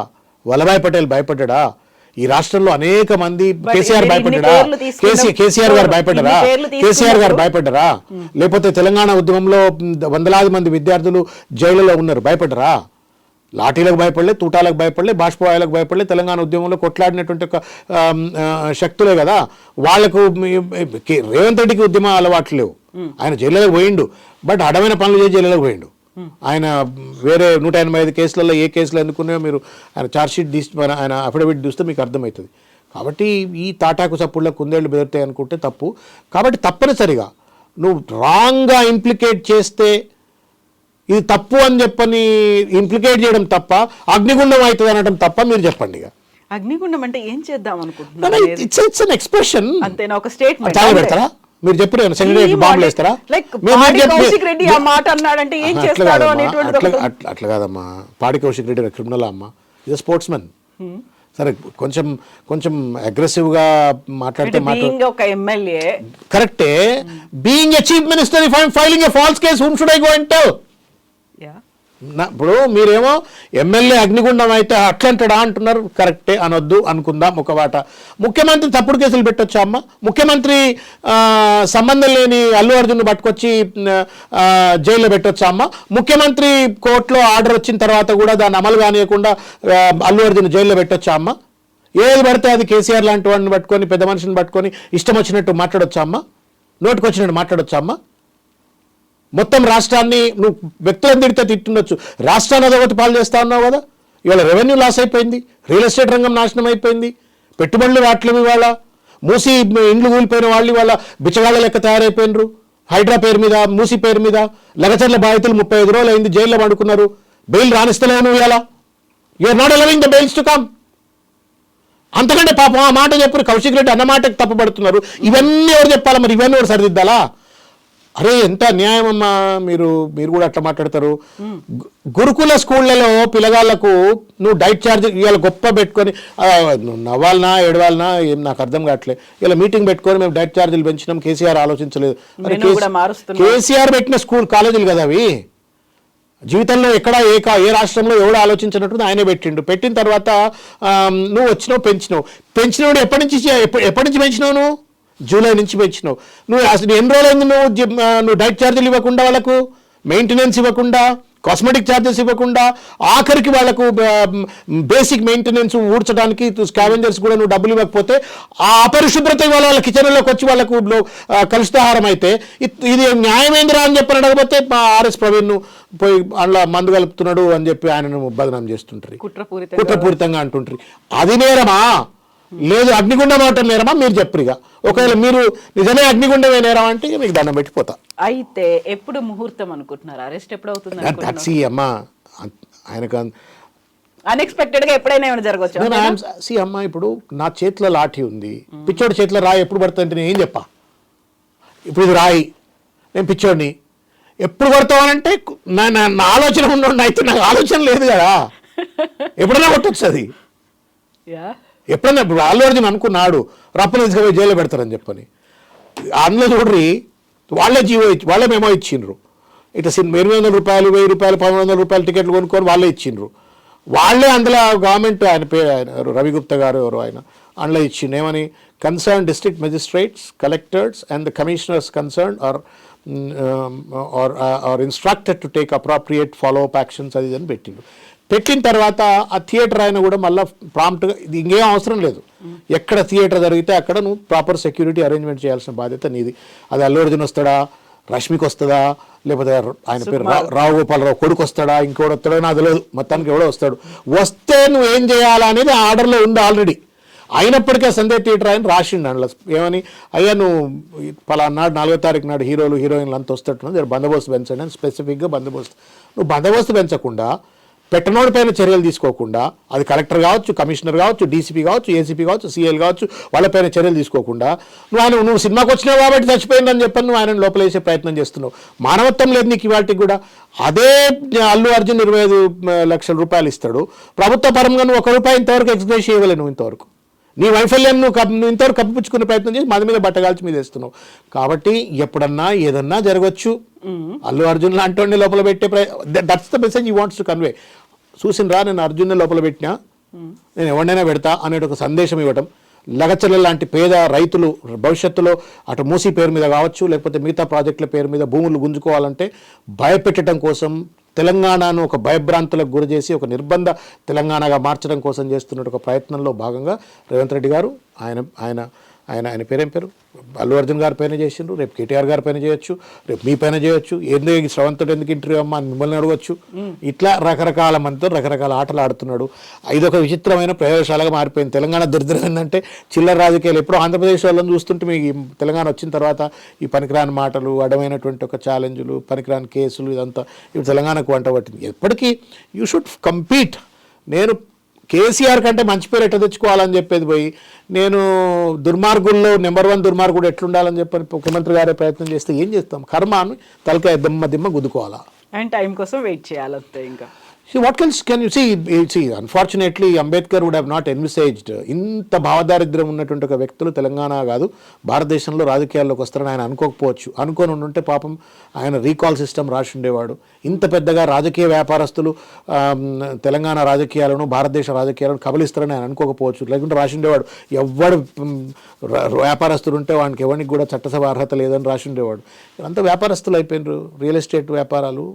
వల్లభాయ్ పటేల్ భయపడ్డా, ఈ రాష్ట్రంలో అనేక మంది కేసీఆర్ భయపడ్డా, కేసీఆర్ గారు భయపడ్డరా, కేసీఆర్ గారు భయపడ్డరా, లేకపోతే తెలంగాణ ఉద్యమంలో వందలాది మంది విద్యార్థులు జైలులో ఉన్నారు, భయపడ్డరా? లాఠీలకు భయపడలే, తూటాలకు భయపడలే, బాష్పవాయులకు భయపడలే. తెలంగాణ ఉద్యమంలో కొట్లాడినటువంటి ఒక శక్తులే కదా వాళ్లకు. రేవంత్ రెడ్డికి ఉద్యమ అలవాట్లు లేవు, ఆయన జైలులోకి పోయిండు, బట్ అడమైన పనులు చేసి జైలులోకి పోయిండు. ఆయన వేరే 185 కేసులలో ఏ కేసులు ఎందుకున్నాయో మీరు ఆయన ఛార్జ్షీట్ తీసి ఆయన అఫిడవిట్ చూస్తే మీకు అర్థమవుతుంది. కాబట్టి ఈ తాటాకు చప్పుళ్ళ కుందేళ్లు బెదరుతాయి అనుకుంటే తప్పు. కాబట్టి తప్పనిసరిగా నువ్వు రాంగ్గా ఇంప్లికేట్ చేస్తే ఇది తప్పు అని చెప్పని ఇంప్లికేట్ చేయడం తప్ప, అగ్నిగుండం అవుతుంది అనడం తప్ప మీరు చెప్పండి. ఇక అగ్నిగుండం అంటే ఏం చేద్దాం అనుకుంటున్నారు? ఇట్స్ అన్ ఎక్స్ప్రెషన్ అంతేనా? ఒక స్టేట్మెంట్ చాలా పెడతారా మీరు? చెప్పారు సెక్రటరీ బాంబులు వేస్తారా? అట్లా కాదమ్మా. పాడి కౌశిక్ రెడ్డి క్రిమినల్ అమ్మా, ఇది స్పోర్ట్స్ మెన్. సరే కొంచెం కొంచెం అగ్రెసివ్గా మాట్లాడితే ఒక ఎమ్మెల్యే కరెక్టే. Being a chief minister if I'm filing a false case whom should I go and tell? ఇప్పుడు మీరేమో ఎమ్మెల్యే అగ్నిగుండం అయితే అట్లంటాడా అంటున్నారు. కరెక్టే, అనొద్దు అనుకుందాం ఒక వాట. ముఖ్యమంత్రి తప్పుడు కేసులు పెట్టొచ్చా అమ్మ? ముఖ్యమంత్రి సంబంధం లేని అల్లు అర్జున్ పట్టుకొచ్చి జైల్లో పెట్టొచ్చా అమ్మ? ముఖ్యమంత్రి కోర్టులో ఆర్డర్ వచ్చిన తర్వాత కూడా దాన్ని అమలు కానియకుండా అల్లు అర్జున్ జైల్లో పెట్టొచ్చా అమ్మ? ఏది పడితే అది కేసీఆర్ లాంటి వాడిని పట్టుకొని, పెద్ద మనిషిని పట్టుకొని ఇష్టం వచ్చినట్టు మాట్లాడొచ్చా అమ్మ? నోటికి వచ్చినట్టు మాట్లాడొచ్చా అమ్మ? మొత్తం రాష్ట్రాన్ని నువ్వు వ్యక్తులను తిడితే తిట్టుండొచ్చు, రాష్ట్రాన్ని అదొకటి పాలు చేస్తా ఉన్నావు కదా. ఇవాళ రెవెన్యూ లాస్ అయిపోయింది, రియల్ ఎస్టేట్ రంగం నాశనం అయిపోయింది, పెట్టుబడులు రావట్లేవు. ఇవాళ మూసి ఇండ్లు కూలిపోయిన వాళ్ళు ఇవాళ బిచ్చగాళ్ళ లెక్క తయారైపోయినరు. హైడ్రా పేరు మీద, మూసి పేరు మీద లగచర్ల బాధితులు 35 రోజులు అయింది జైల్లో పడుకున్నారు. బెయిల్ రాణిస్తలేవు నువ్వు. ఇలా you're not allowing the bails to come. అంతకంటే పాపం ఆ మాట చెప్పారు కౌశిక్ రెడ్డి అన్న మాటకు తప్పబడుతున్నారు. ఇవన్నీ ఎవరు చెప్పాలా మరి? ఇవన్నీ ఎవరు సరిదిద్దాలా? అరే ఎంత న్యాయం అమ్మా. మీరు కూడా అట్లా మాట్లాడతారు. గురుకుల స్కూళ్ళలో పిల్లగాళ్లకు నువ్వు డైట్ ఛార్జ్ ఇవాళ గొప్ప పెట్టుకొని నవ్వాలనా ఏడవాలనా ఏం నాకు అర్థం కావట్లే. ఇలా మీటింగ్ పెట్టుకొని మేము డైట్ ఛార్జీలు పెంచినాం, కేసీఆర్ ఆలోచించలేదు. కేసీఆర్ పెట్టిన కాలేజీలు కదా అవి. జీవితంలో ఎక్కడ ఏ రాష్ట్రంలో ఎవడు ఆలోచించినట్టు ఆయనే పెట్టిండు. పెట్టిన తర్వాత నువ్వు వచ్చినావు, పెంచినప్పుడు ఎప్పటి నుంచి పెంచినావు? నువ్వు జూలై నుంచి పెంచినావు. నువ్వు అసలు ఎన్ని రోజులైంది నువ్వు డైట్ ఛార్జీలు ఇవ్వకుండా, వాళ్ళకు మెయింటెనెన్స్ ఇవ్వకుండా, కాస్మెటిక్ ఛార్జెస్ ఇవ్వకుండా, ఆఖరికి వాళ్ళకు బేసిక్ మెయింటెనెన్స్ ఊడ్చడానికి స్కావెంజర్స్ కూడా నువ్వు డబ్బులు ఇవ్వకపోతే ఆ అపరిశుభ్రత ఇవాళ వాళ్ళ కిచెన్లోకి వచ్చి వాళ్ళకు కలుషితాహారం అయితే ఇది న్యాయమేంద్రా అని చెప్పి అడగకపోతే ఆర్ఎస్ ప్రవీణ్ పోయి అందులో మందు కలుపుతున్నాడు అని చెప్పి ఆయనను బదనాం చేస్తుంటారు, కుట్రపూరితంగా అంటుంటారు. అది నేరమా? లేదు అగ్నిగుండం అవటం నేరమా? మీరు చెప్పరుగా. ఒకవేళ మీరు నిజమే అగ్నిగుండమే నేరం అంటే మీకు దండం పెట్టిపోతా. అయితే ఎప్పుడు ముహూర్తం అనుకుంటున్నారు? అరెస్ట్ ఎప్పుడు అవుతుంది? అమ్మా ఆయనకు అన్ఎక్స్పెక్టెడ్ గా ఎప్పుడైనా ఏమైనా జరగవచ్చు. అమ్మా ఇప్పుడు నా చేతిలో లాఠీ ఉంది, పిచ్చోడి చేతిలో రాయి ఎప్పుడు పడుతుందంటే నేను ఏం చెప్పా? ఇప్పుడు ఇది రాయి, నేను పిచ్చోడిని, ఎప్పుడు పడతావనంటే నా ఆలోచన ఉండండి. అయితే నాకు ఆలోచన లేదు కదా, ఎప్పుడైనా కొట్టొచ్చు అది. ఎప్పుడన్నా ఇప్పుడు అల్లు అర్జున్ అనుకున్నాడు రప్పన తీసుకుపోయి జైల్లో పెడతారని చెప్పని. అందులో చూడ్రి వాళ్ళే మేమో ఇచ్చిండ్రు. ఇట్లా 800 రూపాయలు, 1000 రూపాయలు, 1500 రూపాయలు టికెట్లు కొనుక్కొని వాళ్ళే ఇచ్చిండ్రు. వాళ్ళే అందులో గవర్నమెంట్ ఆయన పేరు ఆయన రవిగుప్తా గారు ఎవరు ఆయన అందులో ఇచ్చిండు. ఏమని? Concern district magistrates, collectors and the commissioners concern are instructed to take appropriate follow up actions అది అని పెట్టిండు. పెట్టిన తర్వాత ఆ థియేటర్ ఆయన కూడా మళ్ళీ ప్రాంప్ట్గా ఇది ఇంకేం అవసరం లేదు, ఎక్కడ థియేటర్ జరిగితే అక్కడ నువ్వు ప్రాపర్ సెక్యూరిటీ అరేంజ్మెంట్ చేయాల్సిన బాధ్యత నీది. అది అల్లు అర్జున్ వస్తాడా, రష్మికి వస్తుందా, లేకపోతే ఆయన పేరు రావు గోపాలరావు కొడుకు వస్తాడా, ఇంకోటి వస్తాడో నాకు తెలియదు, మొత్తానికి ఎవడో వస్తాడు. వస్తే నువ్వు ఏం చేయాలనేది ఆర్డర్లో ఉంది ఆల్రెడీ. అయినప్పటికీ సందేహ్ థియేటర్ ఆయన రాసిండు అందులో ఏమని, అయ్యా నువ్వు పలానా నాడు 4వ తారీఖు నాడు హీరోలు హీరోయిన్లు అంతా వస్తున్నట్టు బందోబస్తు పెంచండి అని స్పెసిఫిక్గా బందోబస్తు. నువ్వు బందోబస్తు పెంచకుండా, పెట్టనోడి పైన చర్యలు తీసుకోకుండా, అది కలెక్టర్ కావచ్చు, కమిషనర్ కావచ్చు, డీసీపీ కావచ్చు, ఏసీపీ కావచ్చు, సీఎల్ కావచ్చు, వాళ్ళపైన చర్యలు తీసుకోకుండా నువ్వు సినిమాకి వచ్చినావు కాబట్టి చచ్చిపోయిందని చెప్పని నువ్వు ఆయన లోపల వేసే ప్రయత్నం చేస్తున్నావు. మానవత్వం లేదు నీకు ఇవాటికి కూడా. అదే అల్లు అర్జున్ 25 లక్షల రూపాయలు ఇస్తాడు, ప్రభుత్వ పరంగా నువ్వు ₹1 ఇంతవరకు ఎక్స్ప్రెస్ చేయగలేవు. నువ్వు ఇంతవరకు నీ వైఫల్యం నువ్వు ఇంతవరకు కప్పిపుచ్చుకునే ప్రయత్నం చేసి మన మీద బట్టగాల్చి మీద వేస్తున్నావు. కాబట్టి ఎప్పుడన్నా ఏదన్నా జరగచ్చు. అల్లు అర్జున్ లాంటి లోపల పెట్టే that's the message you wants to convey. చూసినరా నేను అర్జున్ని లోపల పెట్టినా, నేను ఎవరినైనా పెడతా అనే ఒక సందేశం ఇవ్వటం. లగచర్ల లాంటి పేద రైతులు భవిష్యత్తులో అటు మూసీ పేరు మీద కావచ్చు, లేకపోతే మిగతా ప్రాజెక్టుల పేరు మీద భూములు గుంజుకోవాలంటే భయపెట్టడం కోసం, తెలంగాణను ఒక భయభ్రాంతులకు గురి చేసి ఒక నిర్బంధ తెలంగాణగా మార్చడం కోసం చేస్తున్న ఒక ప్రయత్నంలో భాగంగా రేవంత్ రెడ్డి గారు ఆయన పేరేం పేరు అల్లు అర్జున్ గారి పైన చేసిండ్రు, రేపు కేటీఆర్ గారి పైన చేయొచ్చు, రేపు మీ పైన చేయొచ్చు, ఎందుకు శ్రవంతుడు ఎందుకు ఇంటర్వ్యూ అమ్మా అని మిమ్మల్ని అడగచ్చు. ఇట్లా రకరకాల మందితో రకరకాల ఆటలు ఆడుతున్నాడు. ఇదొక విచిత్రమైన ప్రయోగశాలగా మారిపోయింది. తెలంగాణ దుర్దిరం ఏంటంటే చిల్లర రాజకీయాలు. ఎప్పుడో ఆంధ్రప్రదేశ్ వాళ్ళని చూస్తుంటే మీకు తెలంగాణ వచ్చిన తర్వాత ఈ పనికిరాని మాటలు, అడమైనటువంటి ఒక ఛాలెంజ్లు, పనికిరాని కేసులు, ఇదంతా ఇప్పుడు తెలంగాణకు వంట పట్టింది. ఎప్పటికీ యూ షుడ్ కంపీట్. నేను కేసీఆర్ కంటే మంచి పేరు ఎట్లా తెచ్చుకోవాలని చెప్పేది పోయి నేను దుర్మార్గుల్లో నెంబర్ 1 దుర్మార్గుడు ఎట్లుండాలని చెప్పని ముఖ్యమంత్రి గారే ప్రయత్నం చేస్తే ఏం చేస్తాం? కర్మ అని తలకాయ దిమ్మ గుద్దుకోవాలా అండ్ టైం కోసం వెయిట్ చేయాలంతే. ఇంకా what else can you see? Unfortunately, Ambedkar would have not envisaged ఇంత భావదారిద్ర్యం ఉన్నటువంటి ఒక వ్యక్తులు తెలంగాణ కాదు భారతదేశంలో రాజకీయాల్లోకి వస్తారని ఆయన అనుకోకపోవచ్చు. అనుకోని ఉంటే పాపం ఆయన రీకాల్ సిస్టమ్ రాసి ఉండేవాడు. ఇంత పెద్దగా రాజకీయ వ్యాపారస్తులు తెలంగాణ రాజకీయాలను, భారతదేశ రాజకీయాలను కబలిస్తారని ఆయన అనుకోకపోవచ్చు. లేకుంటే రాసి ఉండేవాడు ఎవడు వ్యాపారస్తులు ఉంటే వానికి ఎవరికి కూడా చట్టసభ అర్హత లేదని రాసి ఉండేవాడు. అంతా వ్యాపారస్తులు అయిపోయినారు. రియల్ ఎస్టేట్ వ్యాపారాలు,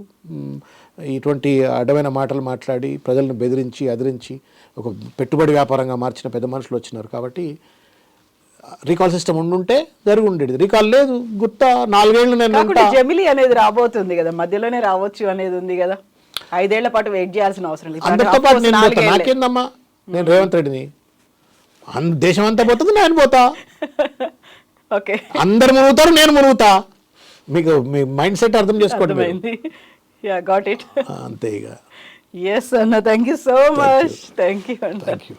ఇటువంటి అడ్డమైన మాటలు మాట్లాడి ప్రజలను బెదిరించి అదిరించి ఒక పెట్టుబడి వ్యాపారంగా మార్చిన పెద్ద మనుషులు వచ్చినారు. కాబట్టి రీకాల్ సిస్టమ్ ఉండుంటే జరిగి ఉండేది. రీకాల్ లేదు. గుత్తా 4 ఏళ్ళు నేను జమిలీ అనేది రాబోతుంది కదా, మధ్యలోనే రావచ్చు అనేది ఉంది కదా. 5 ఏళ్ల పాటు వెయిట్ చేయాల్సిన అవసరం లేదు. అందరితో పాటు నేను పోతా. నాకేందమ్మా, నేను రేవంత్ రెడ్డిని. దేశం అంతా పోతుంది, నేను పోతా. ఓకే, అందరు మునుగుతారు, నేను మునుగుతా. మీకు మీ మైండ్ సెట్ అర్థం చేసుకోండి. Yeah, got it. అంతే ఇక. Yes, Anna, thank you so much. Thank you, Anna. Thank you.